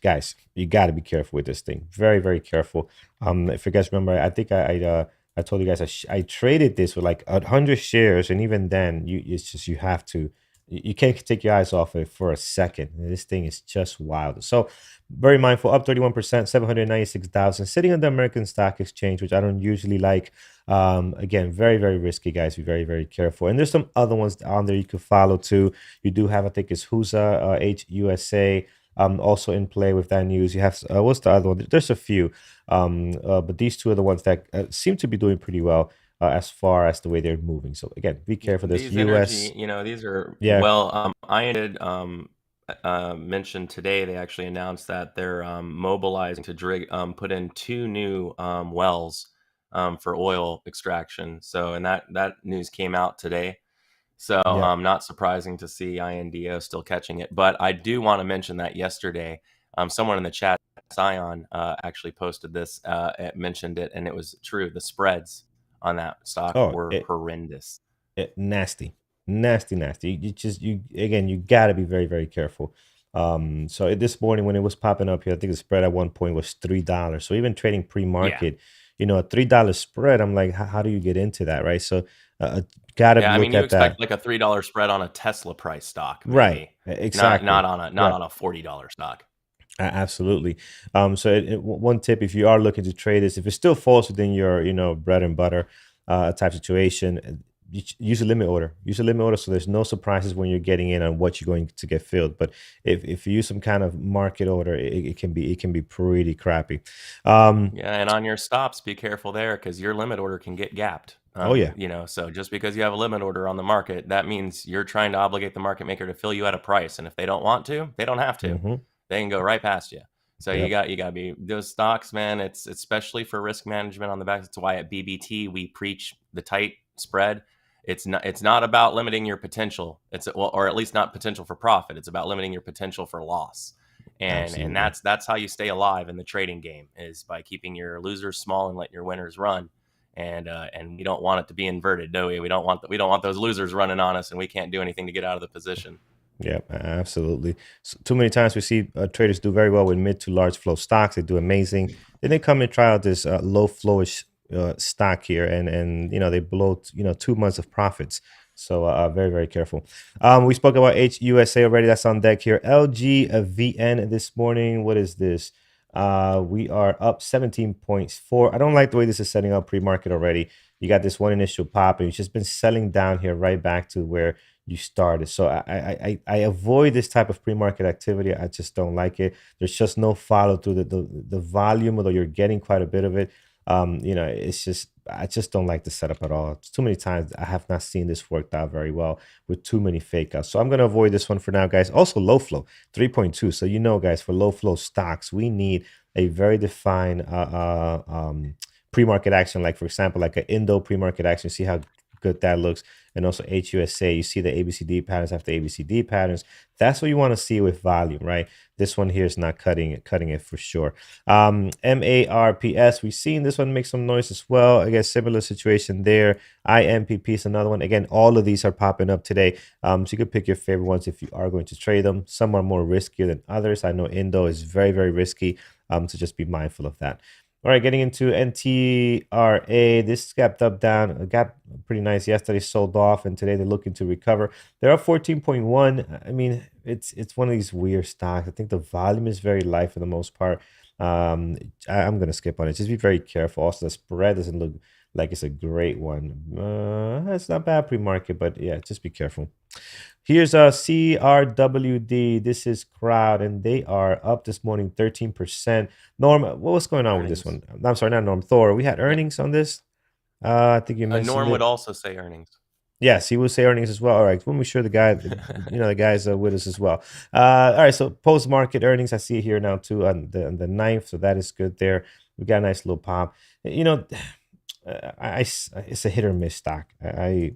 guys, you got to be careful with this thing. Very, very careful. If you guys remember, I think I told you guys I traded this with like 100 shares, and even then you can't take your eyes off it for a second. This thing is just wild. So very mindful, up 31%, 796,000, sitting on the American Stock Exchange, which I don't usually like. Again, very, very risky, guys. Be very, very careful. And there's some other ones on there you could follow too. You do have, I think it's HUSA, HUSA. also in play with that news. You have what's the other one? There's a few, but these two are the ones that seem to be doing pretty well as far as the way they're moving. So again, be careful. This These energy, U.S. these are Yeah, I did mention today. They actually announced that they're mobilizing to put in two new wells for oil extraction. So, and that news came out today. So, yeah. not surprising to see INDO still catching it. But I do want to mention that yesterday, someone in the chat, Scion, actually posted this, mentioned it, and it was true. The spreads on that stock Oh, were horrendous. nasty, nasty, nasty. You just you again, you got to be very, very careful. So this morning when it was popping up here, I think the spread at one point was $3. So even trading Yeah. pre-market, a $3 spread, I'm like, how do you get into that, right? So got to Yeah, I mean, look you at that. expect like a $3 spread on a Tesla price stock, Right, maybe not exactly. not on a not Right. on a $40 stock. Absolutely. So one tip, if you are looking to trade this, if it still falls within your, bread and butter type situation, use a limit order. Use a limit order so there's no surprises when you're getting in on what you're going to get filled. But if you use some kind of market order, it can be pretty crappy. Um, Yeah, and on your stops, be careful there because your limit order can get gapped. oh yeah. So just because you have a limit order on the market, that means you're trying to obligate the market maker to fill you at a price. And if they don't want to, they don't have to. Hmm. They can go right past you. So you Yep. got to be those stocks, man. It's especially for risk management on the back. That's why at BBT we preach the tight spread. It's not about limiting your potential. Or at least not potential for profit. It's about limiting your potential for loss. And Absolutely. that's how you stay alive in the trading game, is by keeping your losers small and letting your winners run. And we don't want it to be inverted, do we? We don't want those losers running on us, and we can't do anything to get out of the position. Yeah, absolutely. So, too many times we see traders do very well with mid to large flow stocks. They do amazing. Then they come and try out this low flowish stock here, and they blow 2 months of profits. So very, very careful. We spoke about HUSA already. That's on deck here. LGVN this morning. What is this? We are up 17.4. I don't like the way this is setting up pre-market already. You got this one initial pop, and you've just been selling down here right back to where you started. So I avoid this type of pre-market activity. I just don't like it. There's just no follow through the volume, although you're getting quite a bit of it. It's just I just don't like the setup at all. Too many times I have not seen this worked out very well with too many fake outs. So I'm gonna avoid this one for now, guys. Also low flow, 3.2. So guys, for low flow stocks, we need a very defined pre-market action, like for example, like an Indo pre-market action. See how good that looks. And also HUSA, you see the ABCD patterns after ABCD patterns. That's what you want to see with volume, right? This one here is not cutting it for sure. MARPS, we've seen this one make some noise as well. I guess similar situation there. IMPP is another one. Again, all of these are popping up today. So you could pick your favorite ones if you are going to trade them. Some are more riskier than others. I know Indo is very, very risky. So just be mindful of that. All right, getting into NTRA. This gapped up down, got pretty nice yesterday, sold off, and today they're looking to recover. They're up 14.1. I mean, it's one of these weird stocks. I think the volume is very light for the most part. I'm gonna skip on it. Just be very careful. Also, the spread doesn't look like it's a great one. It's not bad pre-market, but yeah, just be careful. Here's a CRWD. This is Crowd, and they are up this morning 13%. Norm, what was going on with this one? I'm sorry, not Norm. Thor. We had Yeah. earnings on this. I think you mentioned Norm it. would also say earnings. Yes, he will say earnings as well. All right, we'll make sure the guys are with us as well. All right, so post market earnings, I see here now too on the 9th, so that is good there. We got a nice little pop. It's a hit or miss stock. I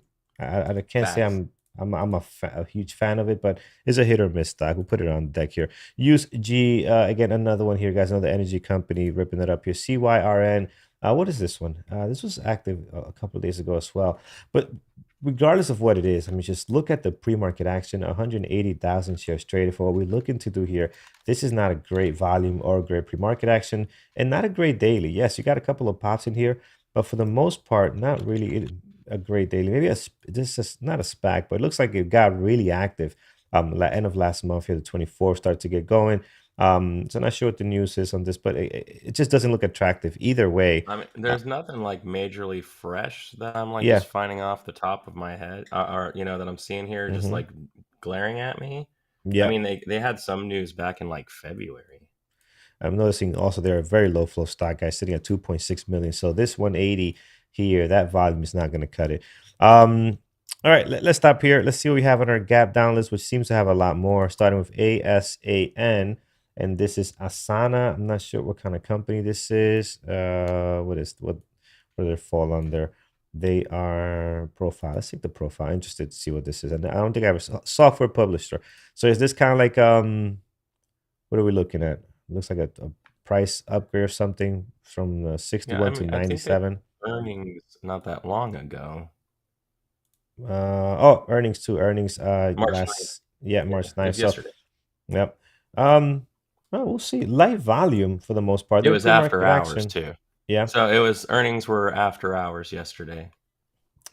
can't say Facts. I'm a huge fan of it, but it's a hit or miss stock. We'll put it on deck here. Use G again, another one here, guys. Another energy company ripping it up here. CYRN. What is this one? This was active a couple of days ago as well. But regardless of what it is, I mean, just look at the pre-market action. 180,000 shares traded for what we're looking to do here. This is not a great volume or a great pre-market action, and not a great daily. Yes, you got a couple of pops in here, but for the most part, not really a great daily. Maybe this is not a SPAC, but it looks like it got really active. End of last month here, the 24th, started to get going. So I'm not sure what the news is on this, but it just doesn't look attractive either way. I mean, there's nothing like majorly fresh that I'm like Yeah. just finding off the top of my head, or that I'm seeing here, just Hmm. like glaring at me. I Yeah. mean, they had some news back in like February. I'm noticing also they're a very low flow stock, guys, sitting at 2.6 million. So this 180 here, that volume is not going to cut it. All right, let's stop here. Let's see what we have on our gap down list, which seems to have a lot more, starting with ASAN. And this is Asana. I'm not sure what kind of company this is. What where they fall under? They are profile. Let's take the profile. Interested to see what this is. And I don't think I have a software publisher. So is this kind of like what are we looking at? Looks like a price upgrade or something from Yeah, I 61 to mean, I think they 97. earnings not that long ago. Oh, earnings too. Earnings March 9th. last, yeah, Yeah, March it 9th. was So yesterday. yep. Oh, we'll see. Light volume for the most part. It They're was after pre-market hours action. too. Yeah. So it was earnings were after hours yesterday.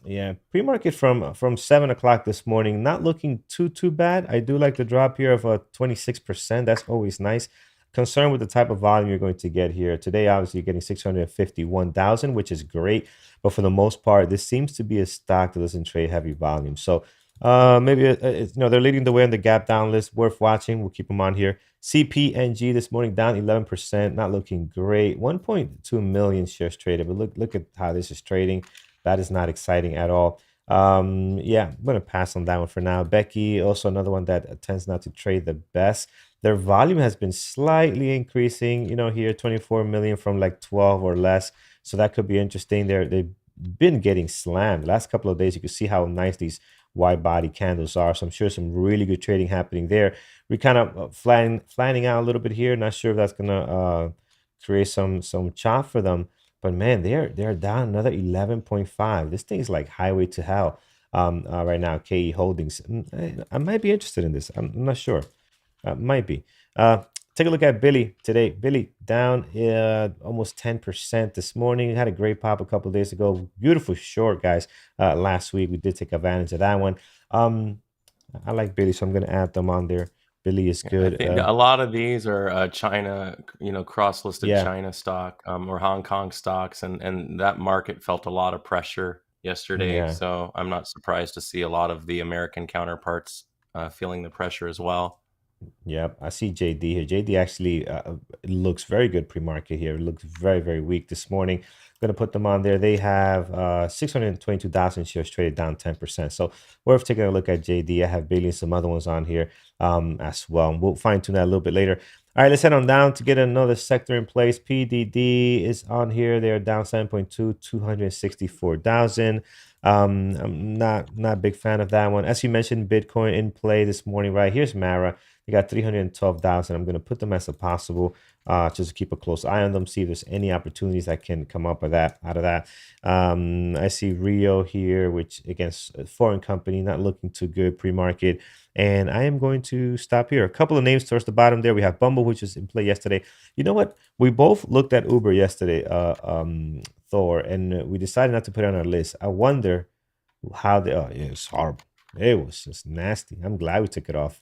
Yeah, pre-market from 7 o'clock this morning, not looking too bad. I do like the drop here of 26%. That's always nice. Concerned with the type of volume you're going to get here today. Obviously, you're getting 651,000, which is great, but for the most part, this seems to be a stock that doesn't trade heavy volume. So maybe they're leading the way on the gap down list. Worth watching. We'll keep them on here. CPNG this morning down 11%, not looking great. 1.2 million shares traded, but look at how this is trading. That is not exciting at all. Yeah, I'm gonna pass on that one for now. Becky, also another one that tends not to trade the best. Their volume has been slightly increasing, here 24 million from like 12 or less. So that could be interesting. They've been getting slammed. The last couple of days, you can see how nice these wide body candles are. So I'm sure some really good trading happening there. We're kind of flattening out a little bit here. Not sure if that's gonna create some chop for them. But man, they're down another 11.5. This thing's like highway to hell right now. KE Holdings. I might be interested in this. I'm not sure. Might be. Take a look at Billy today. Billy down almost 10% this morning. Had a great pop a couple of days ago. Beautiful short, guys. Last week we did take advantage of that one. I like Billy, so I'm gonna add them on there. Billy is Yeah, I good. think a lot of these are China, cross-listed Yeah, China stock or Hong Kong stocks, and that market felt a lot of pressure yesterday. yeah. So I'm not surprised to see a lot of the American counterparts feeling the pressure as well. Yep, I see JD here. JD actually looks very good pre-market here. It looks very, very weak this morning. Gonna put them on there. They have 622,000 shares traded down 10%. So worth taking a look at JD. I have Bailey and some other ones on here as well. We'll fine tune that a little bit later. All right, let's head on down to get another sector in place. PDD is on here. They're down 7.2, 264,000. I'm not a big fan of that one. As you mentioned, Bitcoin in play this morning, right? Here's Mara. They got 312,000. I'm going to put them as a possible, just to keep a close eye on them, see if there's any opportunities that can come up with that out of that. I see Rio here, which against a foreign company, not looking too good pre-market. And I am going to stop here. A couple of names towards the bottom there. We have Bumble, which was in play yesterday. You know what? We both looked at Uber yesterday, Thor, and we decided not to put it on our list. I wonder how they. Oh, yeah, it's horrible. It was just nasty. I'm glad we took it off.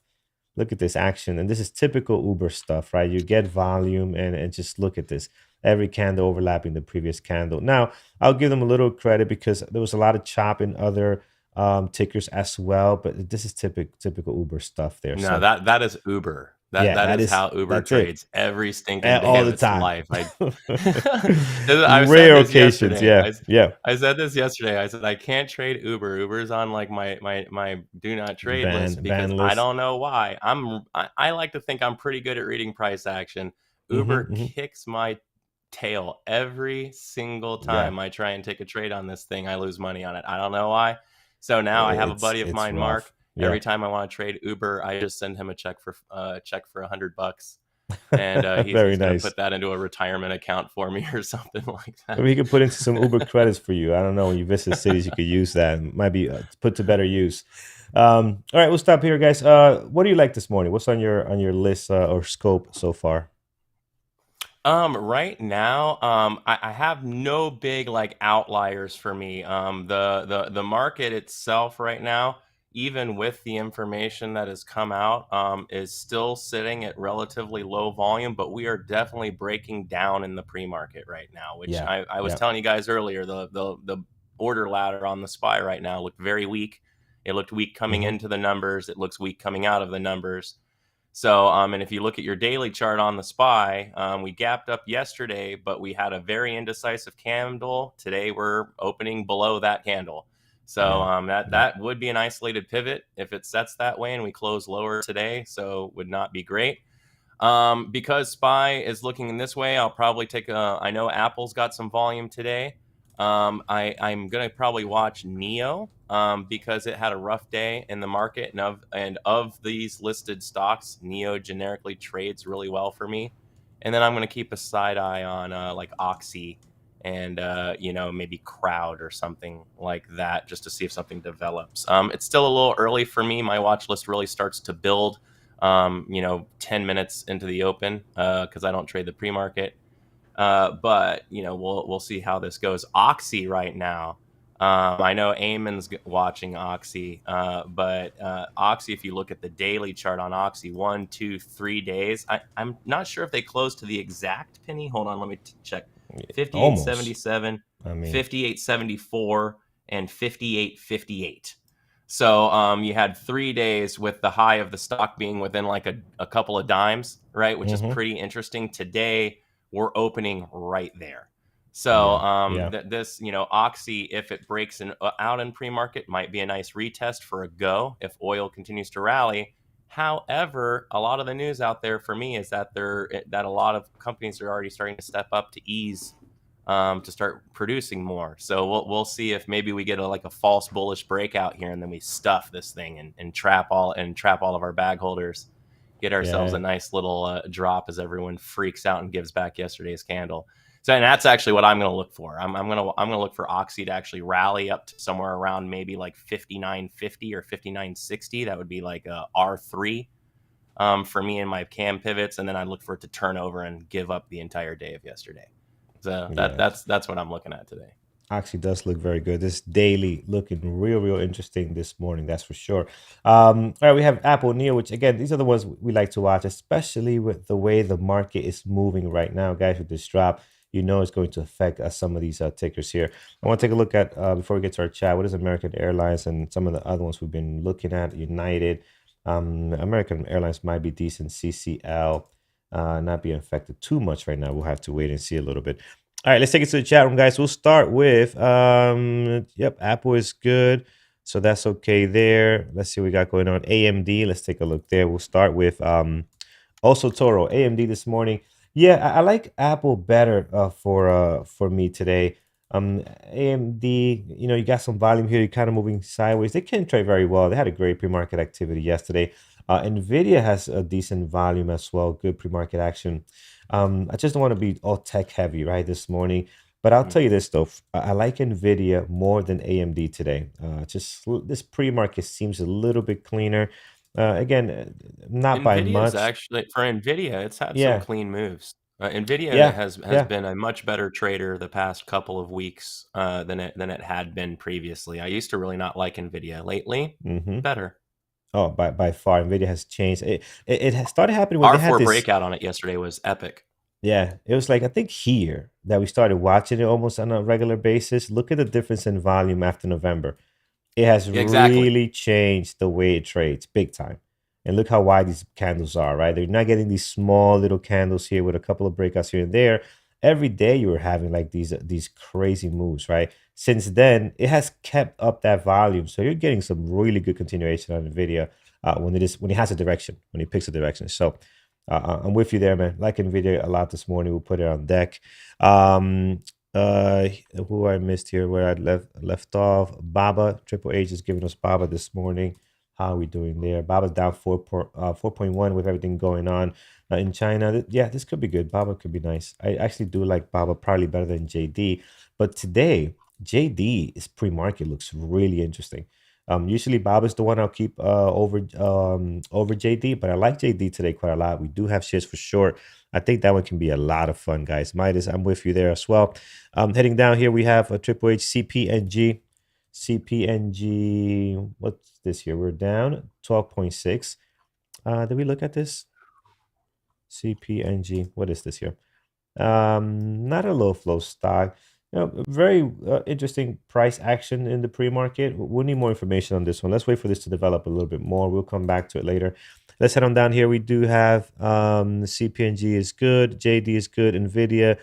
Look at this action, and this is typical Uber stuff, right? You get volume, and just look at this. Every candle overlapping the previous candle. Now, I'll give them a little credit because there was a lot of chop in other tickers as well, but this is typical Uber stuff there. No, So that is Uber. That yeah, that is how Uber that's it. trades every stinking day All of the its time. life. I said Rare this occasions, yesterday. yeah, yeah. I said this yesterday. I said I can't trade Uber. Uber's on like my do not trade list because Ban I list. don't know why. I like to think I'm pretty good at reading price action. Uber Hmm. kicks my tail every single Yeah, time I try and take a trade on this thing. I lose money on it. I don't know why. So now I have a it's buddy of it's mine, rough. Mark. Yeah. Every time I want to trade Uber, I just send him a check for $100, and Very he's gonna nice. put that into a retirement account for me or something like that. Maybe you could put into some Uber credits for you. I don't know. When you visit cities, you could use that. It might be put to better use. All right, we'll stop here, guys. What do you like this morning? What's on your list or scope so far? Right now, I have no big like outliers for me. The market itself right now, even with the information that has come out, is still sitting at relatively low volume, but we are definitely breaking down in the pre-market right now, which Yeah, I was yeah, telling you guys earlier, the order ladder on the SPY right now looked very weak. It looked weak coming Mhm. into the numbers. It looks weak coming out of the numbers. So, and if you look at your daily chart on the SPY, we gapped up yesterday, but we had a very indecisive candle. Today, we're opening below that candle. So Yeah. that would be an isolated pivot if it sets that way and we close lower today. So would not be great. Because SPY is looking in this way, I'll probably take a. I know Apple's got some volume today. I'm gonna probably watch Neo because it had a rough day in the market, and of these listed stocks, Neo generically trades really well for me. And then I'm gonna keep a side eye on like Oxy and maybe Crowd or something like that, just to see if something develops. It's still a little early for me. My watch list really starts to build 10 minutes into the open because I don't trade the pre-market. But we'll see how this goes. Oxy right now. I know Eamon's watching Oxy, but Oxy, if you look at the daily chart on Oxy, 1, 2, 3 days, I'm not sure if they closed to the exact penny. Hold on, let me check. Almost. 58.77, I mean, 58.74, and 58.58. So you had 3 days with the high of the stock being within like a couple of dimes, right? Which is mhm. pretty interesting. Today, we're opening right there. So Yeah. Yeah. this, Oxy, if it breaks out in pre-market, might be a nice retest for a go if oil continues to rally. However, a lot of the news out there for me is that a lot of companies are already starting to step up to ease to start producing more. So we'll see if maybe we get like a false bullish breakout here, and then we stuff this thing and trap all of our bag holders, get ourselves a Yeah. nice little drop as everyone freaks out and gives back yesterday's candle. So, and that's actually what I'm going to look for. I'm going to look for Oxy to actually rally up to somewhere around maybe like 59.50 or 59.60. That would be like a R3 for me and my cam pivots, and then I look for it to turn over and give up the entire day of yesterday. So Yeah. that's what I'm looking at today. Actually does look very good. This daily looking real interesting this morning, that's for sure. All right, we have Apple Neo, which again, these are the ones we like to watch, especially with the way the market is moving right now, guys. With this drop, it's going to affect some of these tickers here. I want to take a look at before we get to our chat. What is American Airlines and some of the other ones we've been looking at? United, American Airlines might be decent. CCL, not being affected too much right now. We'll have to wait and see a little bit. All right, let's take it to the chat room, guys. We'll start with Apple is good. So that's okay there. Let's see what we got going on. AMD, let's take a look there. We'll start with also Toro. AMD this morning. Yeah, I like Apple better for me today. AMD, you got some volume here. You're kind of moving sideways. They can trade very well. They had a great pre-market activity yesterday. Nvidia has a decent volume as well. Good pre-market action. I just don't want to be all tech heavy, right, this morning. But I'll tell you this, though. I like NVIDIA more than AMD today. This pre-market seems a little bit cleaner. Again, not by Nvidia's much. actually for Nvidia, it's had some Yeah, clean moves. Nvidia yeah, has yeah. been a much better trader the past couple of weeks than it had been previously. I used to really not like Nvidia. Lately, Mm-hmm. better. Oh, by far, NVIDIA has changed. It has started happening when they had R4 this. breakout on it yesterday was epic. Yeah, it was like I think here that we started watching it almost on a regular basis. Look at the difference in volume after November. It has Yeah, exactly. really changed the way it trades big time. And look how wide these candles are, right? They're not getting these small little candles here with a couple of breakouts here and there. Every day you were having like these crazy moves, right? Since then, it has kept up that volume. So you're getting some really good continuation on Nvidia when it has a direction, when it picks a direction. So I'm with you there, man. Like Nvidia a lot this morning. We'll put it on deck. Um, uh, who I missed here, where I left off. Baba Triple H is giving us Baba this morning. How are we doing there? Baba's down 4.1 with everything going on in China. Yeah, this could be good. Baba could be nice. I actually do like Baba probably better than JD. But today, JD is pre-market looks really interesting. Usually Bob is the one I'll keep over JD, but I like JD today quite a lot. We do have shares for short. I think that one can be a lot of fun, guys. Midas, I'm with you there as well. Heading down here, we have a Triple H CPNG. CPNG, what's this here? We're down 12.6. Did we look at this? CPNG, what is this here? Not a low flow stock. Very interesting price action in the pre-market. We'll need more information on this one. Let's wait for this to develop a little bit more. We'll come back to it later. Let's head on down here. We do have CPNG is good, JD is good, NVIDIA,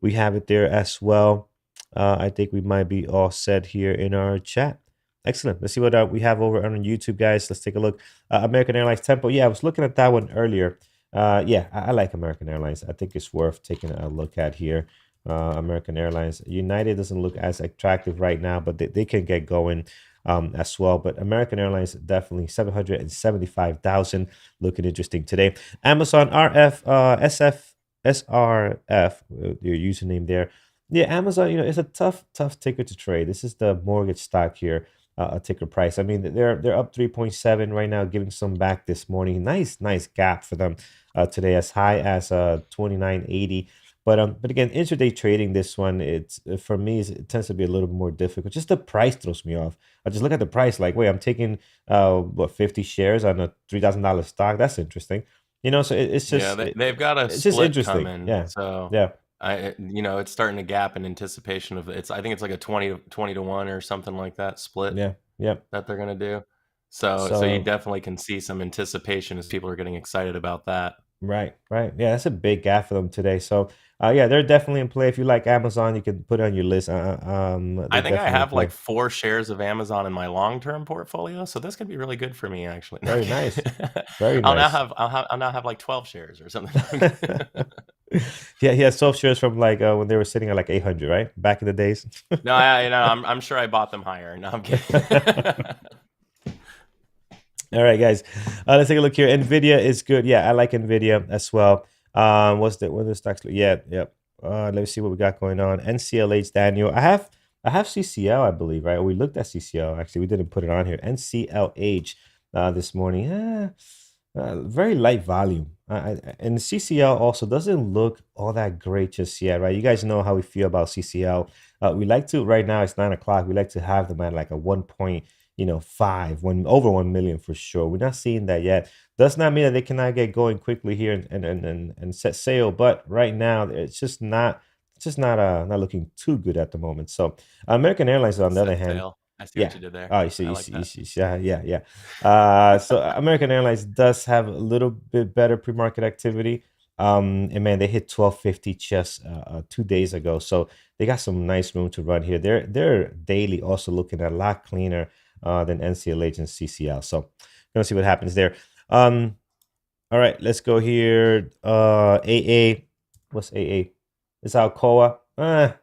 we have it there as well. I think we might be all set here in our chat. Excellent. Let's see what we have over on YouTube, guys. Let's take a look. American Airlines Tempo. Yeah, I was looking at that one earlier. Yeah, I like American Airlines. I think it's worth taking a look at here. American Airlines. United doesn't look as attractive right now, but they can get going as well. But American Airlines definitely 775,000, looking interesting today. Amazon RF SF SRF, your username there. Yeah, Amazon. It's a tough ticker to trade. This is the mortgage stock here. A ticker price. I mean, they're up 3.7 right now, giving some back this morning. Nice gap for them today, as high as 29.80. But again, intraday trading, this one, it's for me, it tends to be a little bit more difficult. Just the price throws me off. I just look at the price like, wait, I'm taking 50 shares on a $3,000 stock. That's interesting. So it's Yeah, just they've got a it's just split interesting. coming. Yeah, So yeah, it's starting to gap in anticipation of it's. I think it's like a 20 to 1 or something like that split yeah. that they're gonna do. So you So definitely can see some anticipation as people are getting excited about that. right. Yeah, that's a big gap for them today. So yeah, they're definitely in play. If you like Amazon, you can put it on your list. I They're think I definitely in have like play. 4 shares of Amazon in my long-term portfolio, so this could be really good for me actually. Very nice. Very I'll now nice. have I'll now have like 12 shares or something. Yeah, he has soft shares from like when they were sitting at like 800, right? Back in the days. No, I'm sure I bought them higher. No, I'm kidding. All right, guys. Let's take a look here. Nvidia is good. Yeah, I like Nvidia as well. What the stocks? Yeah, yep. Let me see what we got going on. NCLH, Daniel. I have CCL, I believe, right? We looked at CCL. Actually, we didn't put it on here. NCLH this morning. Very light volume. And CCL also doesn't look all that great just yet, right? You guys know how we feel about CCL. We like to right now. It's 9 o'clock. We like to have them at like a 1.5, over 1 million for sure. We're not seeing that yet. Does not mean that they cannot get going quickly here and set sail. But right now, it's just not looking too good at the moment. So American Airlines, on the other Set hand, sail. I see what yeah. you did there. Oh, I like that. yeah. So American Airlines does have a little bit better pre-market activity. And man, they hit 1250 just 2 days ago, so they got some nice room to run here. They're daily also looking at a lot cleaner than NCLH and CCL. So gonna see what happens there. All right, let's go here. AA, what's AA? Is Alcoa? No.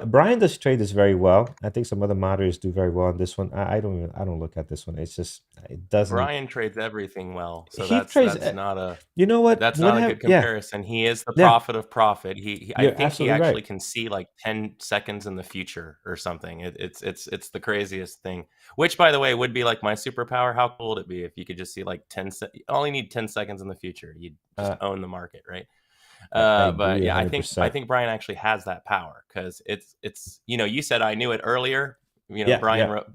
Brian does trade this very well. I think some other moderators do very well on this one. I don't look at this one. It's just it doesn't. Brian trades everything well, so He that's trades. that's not a You know what? that's What not a have? good Yeah, comparison. He is the yeah. prophet of profit. I You're think he absolutely actually right. can see like 10 seconds in the future or something. It's the craziest thing. Which, by the way, would be like my superpower. How cool would it be if you could just see like you only need 10 seconds in the future. You'd just Uh, own the market, right? I But agree yeah, I think I 100%. think Brian actually has that power because it's you said I knew it earlier. Yeah, Brian yeah. wrote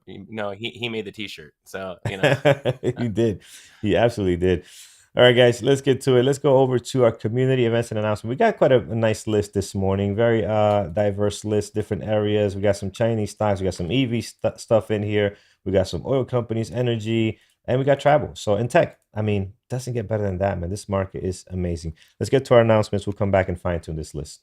he made the T-shirt, so He did. He absolutely did. All right, guys, let's get to it. Let's go over to our community events and announcement. We got quite a nice list this morning. Very diverse list, different areas. We got some Chinese stocks. We got some EV stuff in here. We got some oil companies, energy, and we got travel. So in tech, I mean, doesn't get better than that, man. This market is amazing. Let's get to our announcements. We'll come back and fine tune this list.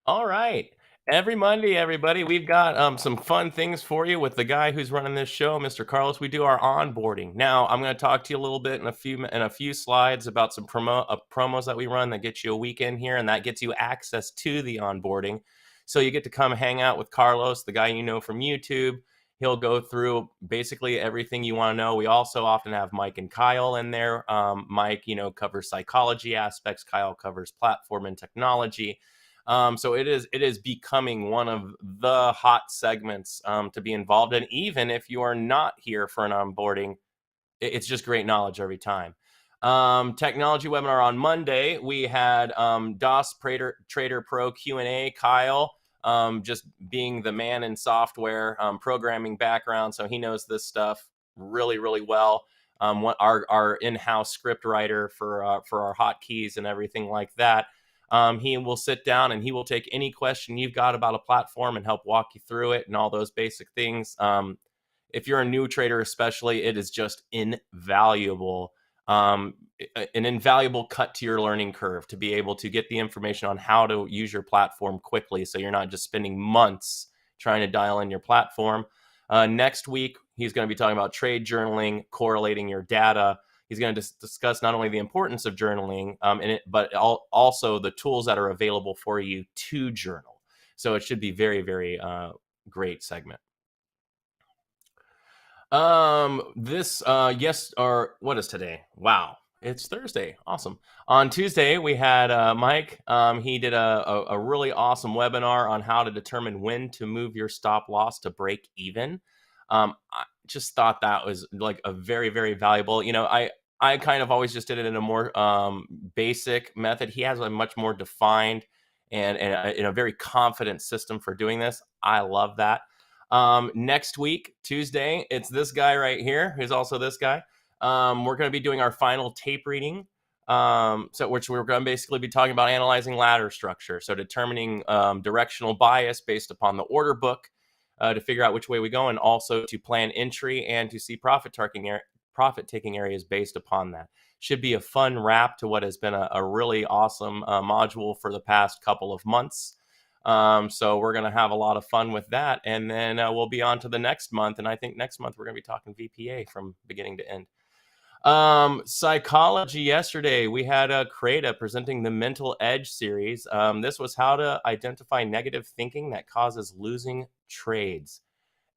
All right. Every Monday, everybody, we've got some fun things for you with the guy who's running this show, Mr. Carlos. We do our onboarding. Now, I'm going to talk to you a little bit in a few slides about some promos that we run that get you a weekend here, and that gets you access to the onboarding. So you get to come hang out with Carlos, the guy you know from YouTube. He'll go through basically everything you want to know. We also often have Mike and Kyle in there. Mike, covers psychology aspects. Kyle covers platform and technology. So it is becoming one of the hot segments to be involved in. Even if you are not here for an onboarding, it's just great knowledge every time. Technology webinar on Monday, we had DOS Trader Pro Q&A. Kyle, just being the man in software programming background, so he knows this stuff really, really well. what our in-house script writer for our hotkeys and everything like that. He will sit down and he will take any question you've got about a platform and help walk you through it and all those basic things. If you're a new trader, especially, it is just invaluable. An invaluable cut to your learning curve to be able to get the information on how to use your platform quickly, so you're not just spending months trying to dial in your platform. Next week, he's going to be talking about trade journaling, correlating your data. He's going to discuss not only the importance of journaling, but also the tools that are available for you to journal. So it should be very, very great segment. What is today? Wow, it's Thursday. Awesome. On Tuesday, we had Mike. He did a really awesome webinar on how to determine when to move your stop loss to break even. I just thought that was like a very, very valuable. I kind of always just did it in a more basic method. He has a much more defined and in a very confident system for doing this. I love that. Next week, Tuesday, it's this guy right here, who's also this guy. We're going to be doing our final tape reading, which we're going to basically be talking about analyzing ladder structure. So determining directional bias based upon the order book to figure out which way we go, and also to plan entry and to see profit-taking areas based upon that. Should be a fun wrap to what has been a really awesome module for the past couple of months. So we're going to have a lot of fun with that. And then we'll be on to the next month. And I think next month we're going to be talking VPA from beginning to end. Psychology yesterday, we had Creta presenting the Mental Edge series. This was how to identify negative thinking that causes losing trades.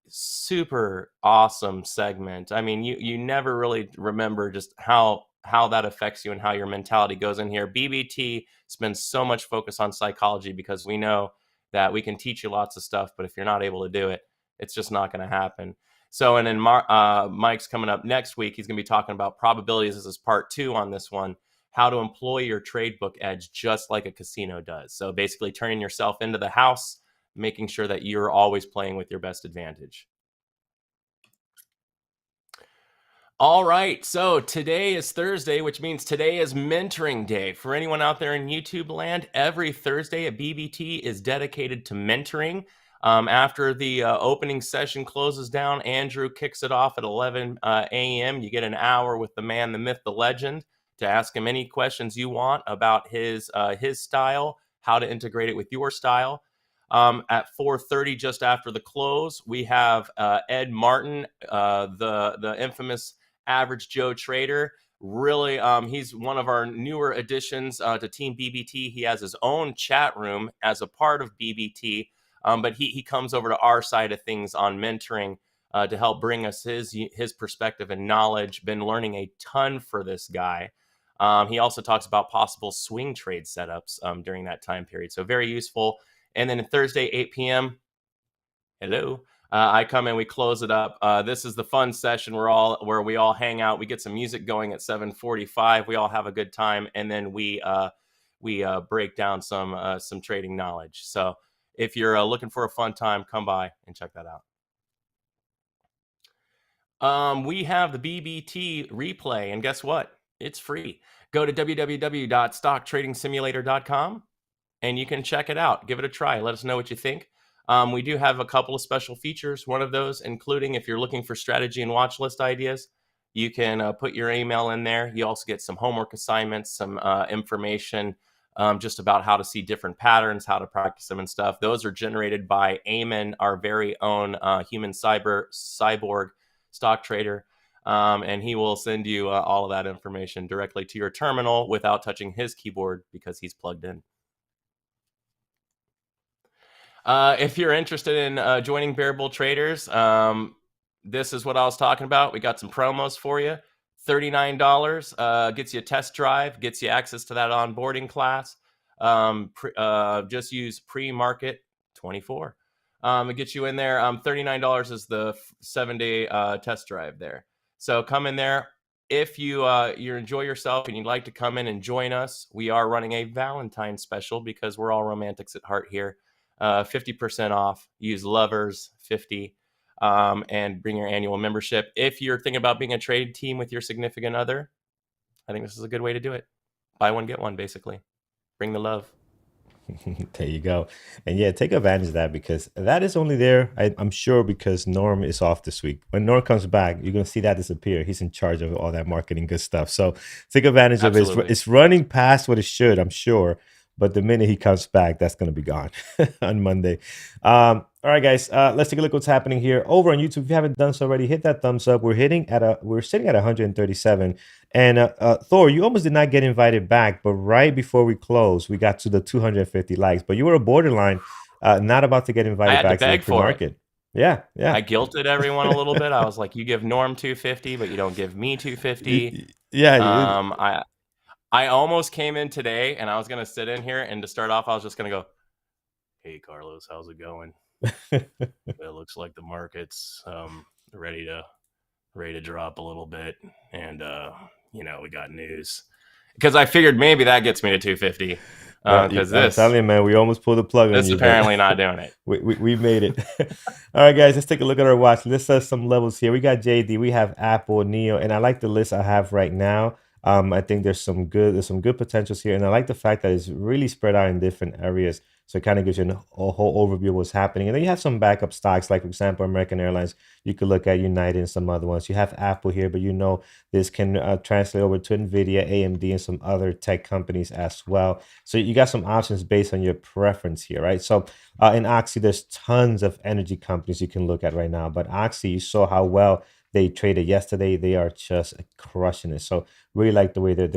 Super awesome segment. I mean, you never really remember just how that affects you and how your mentality goes in here. BBT spends so much focus on psychology because we know that we can teach you lots of stuff, but if you're not able to do it, it's just not going to happen. So, and then Mike's coming up next week. He's going to be talking about probabilities. This is part 2 on this one, how to employ your trade book edge just like a casino does. So basically turning yourself into the house, making sure that you're always playing with your best advantage. All right, so today is Thursday, which means today is mentoring day. For anyone out there in YouTube land, every Thursday at BBT is dedicated to mentoring. After the opening session closes down, Andrew kicks it off at 11 a.m. You get an hour with the man, the myth, the legend, to ask him any questions you want about his style, how to integrate it with your style. At 4:30, just after the close, we have Ed Martin, the infamous Average Joe Trader. Really, he's one of our newer additions to Team BBT. He has his own chat room as a part of BBT, but he comes over to our side of things on mentoring to help bring us his perspective and knowledge. Been learning a ton for this guy. He also talks about possible swing trade setups during that time period. So very useful. And then Thursday, 8 p.m., hello, I come in, we close it up. This is the fun session where we all hang out. We get some music going at 7:45. We all have a good time, and then we break down some trading knowledge. So if you're looking for a fun time, come by and check that out. We have the BBT replay, and guess what? It's free. Go to www.stocktradingsimulator.com. and you can check it out. Give it a try. Let us know what you think. We do have a couple of special features. One of those, including if you're looking for strategy and watch list ideas, you can put your email in there. You also get some homework assignments, some information just about how to see different patterns, how to practice them and stuff. Those are generated by Eamon, our very own human cyborg stock trader. And he will send you all of that information directly to your terminal without touching his keyboard because he's plugged in. If you're interested in joining Bear Bull Traders, this is what I was talking about. We got some promos for you. $39 gets you a test drive, gets you access to that onboarding class. Just use pre-market 24. It gets you in there. $39 is the 7-day test drive there. So come in there. If you enjoy yourself and you'd like to come in and join us, we are running a Valentine's special because we're all romantics at heart here. 50% off. Use lovers 50. and bring your annual membership. If you're thinking about being a trade team with your significant other, I think this is a good way to do it. Buy one, get one, basically. Bring the love. There you go. And yeah, take advantage of that because that is only there, I'm sure, because Norm is off this week. When Norm comes back, you're going to see that disappear. He's in charge of all that marketing good stuff. So take advantage of it. Absolutely. It's running past what it should, I'm sure. But the minute he comes back, that's going to be gone on Monday. All right, guys, let's take a look what's happening here over on YouTube. If you haven't done so already, hit that thumbs up. We're sitting at 137. And Thor, you almost did not get invited back, but right before we close, we got to the 250 likes. But you were a borderline, not about to get I invited had to back to the beg for it. pre-market. Yeah, yeah. I guilted everyone a little bit. I was like, you give Norm 250, but you don't give me 250. Yeah, I almost came in today and I was going to sit in here, and to start off, I was just going to go, hey, Carlos, how's it going? It looks like the market's ready to drop a little bit. And, we got news. Because I figured maybe that gets me to 250. Because I'm telling you, man, we almost pulled the plug on this you. apparently not doing it. We made it. All right, guys, let's take a look at our watch. Let's set some levels here. We got JD, we have Apple, Neo, and I like the list I have right now. I think there's some good potentials here, and I like the fact that it's really spread out in different areas. So it kind of gives you a whole overview of what's happening. And then you have some backup stocks, like for example, American Airlines. You could look at United and some other ones. You have Apple here, but this can translate over to Nvidia, AMD, and some other tech companies as well. So you got some options based on your preference here, right? So in Oxy, there's tons of energy companies you can look at right now. But Oxy, you saw how well they traded yesterday. They are just crushing it. So really like the way that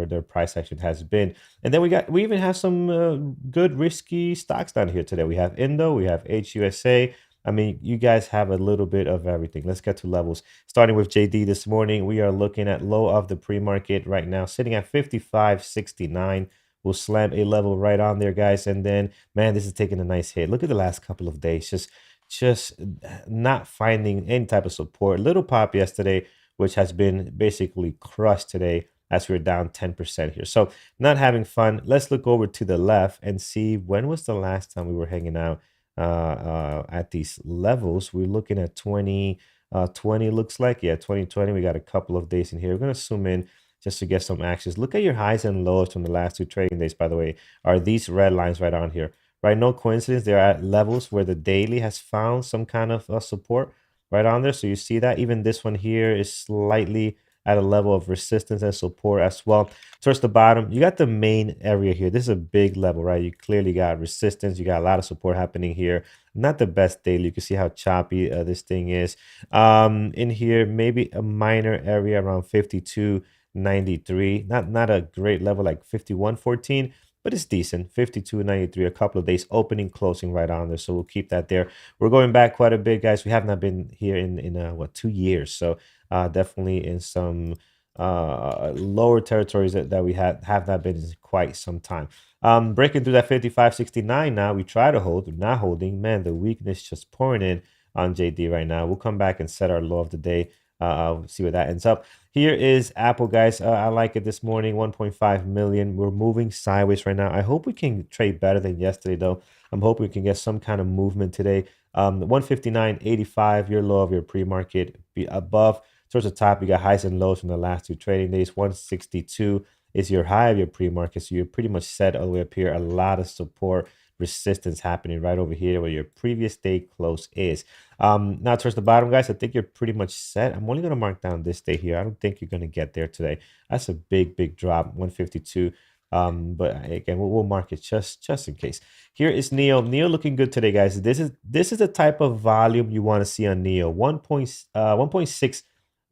their price action has been. And then we even have some good risky stocks down here today. We have Indo, we have HUSA. I mean, you guys have a little bit of everything. Let's get to levels. Starting with JD this morning, we are looking at low of the pre-market right now, sitting at 55.69. We'll slam a level right on there, guys. And then, man, this is taking a nice hit. Look at the last couple of days. Just not finding any type of support. Little pop yesterday, which has been basically crushed today as we're down 10% here. So not having fun. Let's look over to the left and see when was the last time we were hanging out at these levels. We're looking at 2020 looks like. Yeah, 2020. We got a couple of days in here. We're going to zoom in just to get some actions. Look at your highs and lows from the last two trading days, by the way, are these red lines right on here. Right, no coincidence. They're at levels where the daily has found some kind of support right on there. So you see that even this one here is slightly at a level of resistance and support as well. Towards the bottom, you got the main area here. This is a big level, right? You clearly got resistance. You got a lot of support happening here. Not the best daily. You can see how choppy this thing is. In here, maybe a minor area around 52.93. Not a great level like 51.14. But it's decent, 52.93, a couple of days, opening, closing right on there. So we'll keep that there. We're going back quite a bit, guys. We have not been here in 2 years. So definitely in some lower territories that we have not been in quite some time. Breaking through that 55.69 now. We try to hold, we're not holding. Man, the weakness just pouring in on JD right now. We'll come back and set our low of the day. See where that ends up. Here is Apple, guys. I like it this morning, 1.5 million. We're moving sideways right now. I hope we can trade better than yesterday, though. I'm hoping we can get some kind of movement today. 159.85, your low of your pre-market. Be above, towards the top, you got highs and lows from the last two trading days. 162 is your high of your pre-market. So you're pretty much set all the way up here. A lot of support, resistance happening right over here where your previous day close is. Now towards the bottom, guys, I think you're pretty much set. I'm only going to mark down this day here. I don't think you're going to get there today. That's a big drop, 152. But again, we'll mark it just in case. Here is Neo. Neo looking good today, guys. This is the type of volume you want to see on Neo. 1.6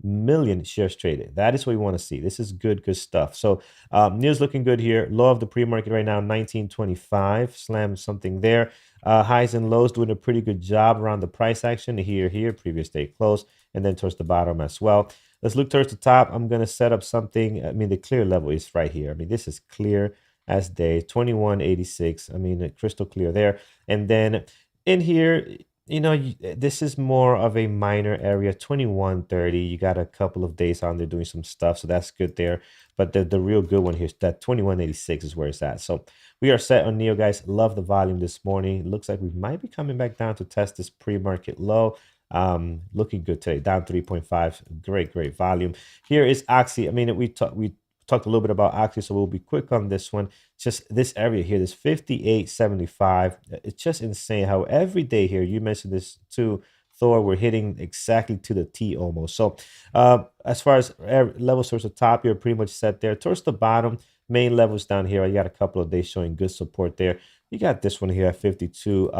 million shares traded. That is what we want to see. This is good stuff. So Neo's looking good here. Low of the pre-market right now, 1925. Slam something there. Highs and lows doing a pretty good job around the price action. Here, previous day close, and then towards the bottom as well. Let's look towards the top. I'm going to set up something. I mean, the clear level is right here. I mean, this is clear as day, 21.86. I mean, crystal clear there. And then in here, This is more of a minor area, 2130. You got a couple of days on there doing some stuff, so that's good there. But the real good one here is that 2186 is where it's at. So we are set on Neo, guys. Love the volume this morning. Looks like we might be coming back down to test this pre-market low. Looking good today, down 3.5. Great volume. Here is Oxy. I mean, we talked a little bit about Oxy, so we'll be quick on this one. Just this area here, this 58.75. It's just insane how every day here, you mentioned this too, Thor, we're hitting exactly to the T almost. So as far as levels towards the top, you're pretty much set there. Towards the bottom, main levels down here, you got a couple of days showing good support there. You got this one here at 52,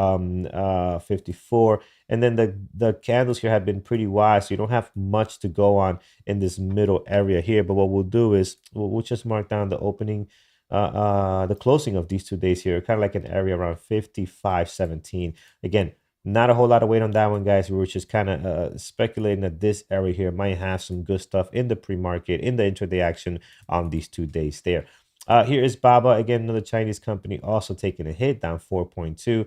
54. And then the candles here have been pretty wide, so you don't have much to go on in this middle area here. But what we'll do is we'll just mark down the opening, the closing of these 2 days here, kind of like an area around 55.17. Again, not a whole lot of weight on that one, guys. We were just kind of speculating that this area here might have some good stuff in the pre-market, in the intraday action on these 2 days there. Here is Baba, again, another Chinese company, also taking a hit, down 4.2.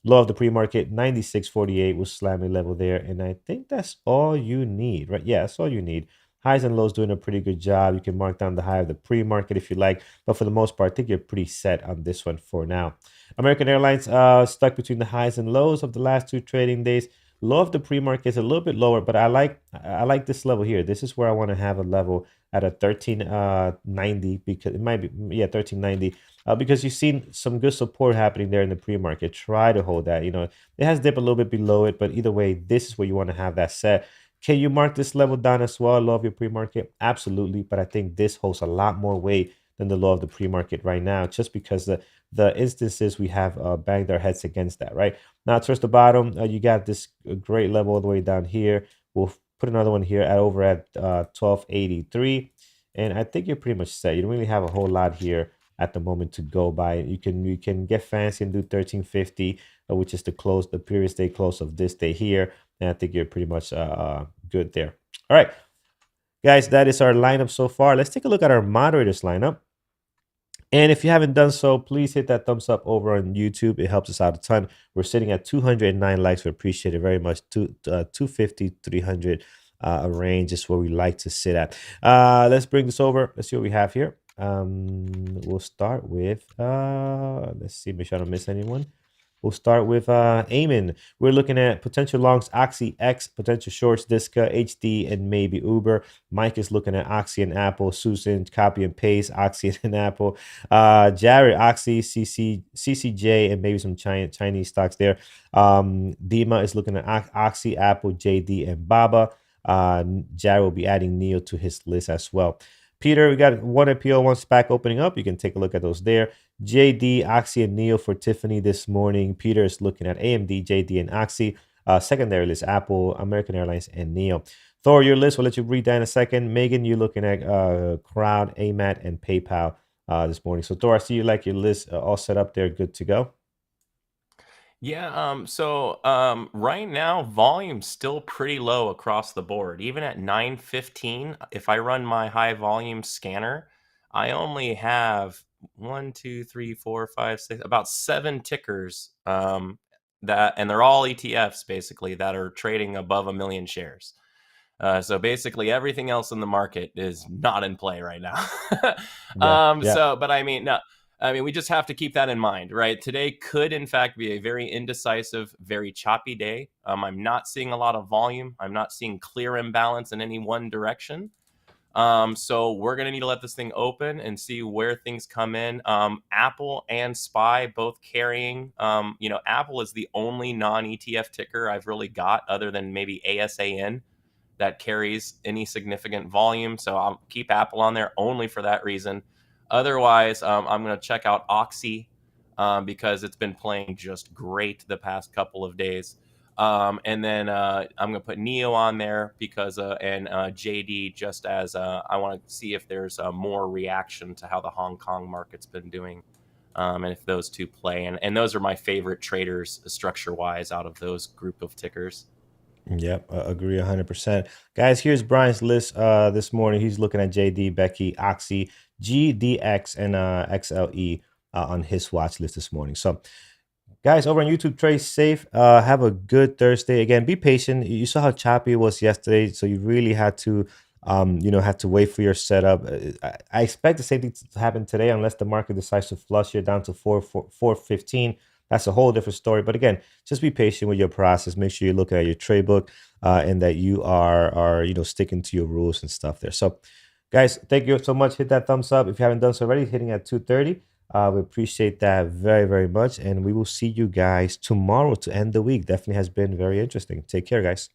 Low of the pre-market, 96.48 was slamming level there. And I think that's all you need, right? Yeah, that's all you need. Highs and lows doing a pretty good job. You can mark down the high of the pre-market if you like. But for the most part, I think you're pretty set on this one for now. American Airlines stuck between the highs and lows of the last 2 trading days. Low of the pre-market is a little bit lower, but I like this level here. This is where I want to have a level at a 1390 because it might be, yeah, 1390. Because you've seen some good support happening there in the pre-market. Try to hold that. It has dipped a little bit below it, but either way, this is where you want to have that set. Can you mark this level down as well, low of your pre-market? Absolutely, but I think this holds a lot more weight than the low of the pre-market right now, just because the instances we have banged our heads against that, right? Now, towards the bottom, you got this great level all the way down here. We'll put another one here at over at 1283, and I think you're pretty much set. You don't really have a whole lot here at the moment to go by. You can get fancy and do 1350, which is the previous day close of this day here, and I think you're pretty much good there. All right, guys, that is our lineup so far. Let's take a look at our moderators lineup. And if you haven't done so, please hit that thumbs up over on YouTube. It helps us out a ton. We're sitting at 209 likes. We appreciate it very much. 250, 300 a range is where we like to sit at. Let's bring this over. Let's see what we have here. We'll start with, let's see, make sure I don't miss anyone. We'll start with Eamon. We're looking at potential longs, Oxy, X, potential shorts, Disca, HD, and maybe Uber. Mike is looking at Oxy and Apple. Susan, copy and paste, Oxy and Apple. Jared, Oxy, CCJ, and maybe some Chinese stocks there. Dima is looking at Oxy, Apple, JD, and Baba. Jared will be adding Neo to his list as well. Peter, we got one IPO, one SPAC opening up. You can take a look at those there. JD, Oxy, and Neo for Tiffany this morning. Peter is looking at AMD, JD, and Oxy. Secondary list, Apple, American Airlines, and Neo. Thor, your list, we'll let you read that in a second. Megan, you're looking at Crowd, AMAT, and PayPal this morning. So Thor, I see you like your list all set up there, good to go. Yeah, so right now volume's still pretty low across the board. Even at 9:15, if I run my high volume scanner, I only have 1, 2, 3, 4, 5, 6, about 7 tickers and they're all ETFs basically that are trading above 1 million shares. So basically everything else in the market is not in play right now. So, but I mean, no. I mean, we just have to keep that in mind, right? Today could, in fact, be a very indecisive, very choppy day. I'm not seeing a lot of volume. I'm not seeing clear imbalance in any one direction. So we're going to need to let this thing open and see where things come in. Apple and SPY both carrying. Apple is the only non-ETF ticker I've really got other than maybe ASAN that carries any significant volume. So I'll keep Apple on there only for that reason. Otherwise, I'm going to check out Oxy because it's been playing just great the past couple of days. And then I'm going to put Neo on there because and JD just as I want to see if there's more reaction to how the Hong Kong market's been doing. And if those two play. And those are my favorite traders structure-wise out of those group of tickers. Yep, agree 100%. Guys, here's Brian's list this morning. He's looking at JD, Becky, Oxy, GDX, and XLE on his watch list this morning. So Guys, over on YouTube, trade safe. Have a good Thursday. Again, be patient. You saw how choppy it was yesterday, so you really had to, had to wait for your setup. I expect the same thing to happen today, unless the market decides to flush you down to 415. That's a whole different story. But again, just be patient with your process. Make sure you're looking at your trade book, and that you are sticking to your rules and stuff there. So, guys, thank you so much. Hit that thumbs up if you haven't done so already. Hitting at 2:30. We appreciate that very, very much. And we will see you guys tomorrow to end the week. Definitely has been very interesting. Take care, guys.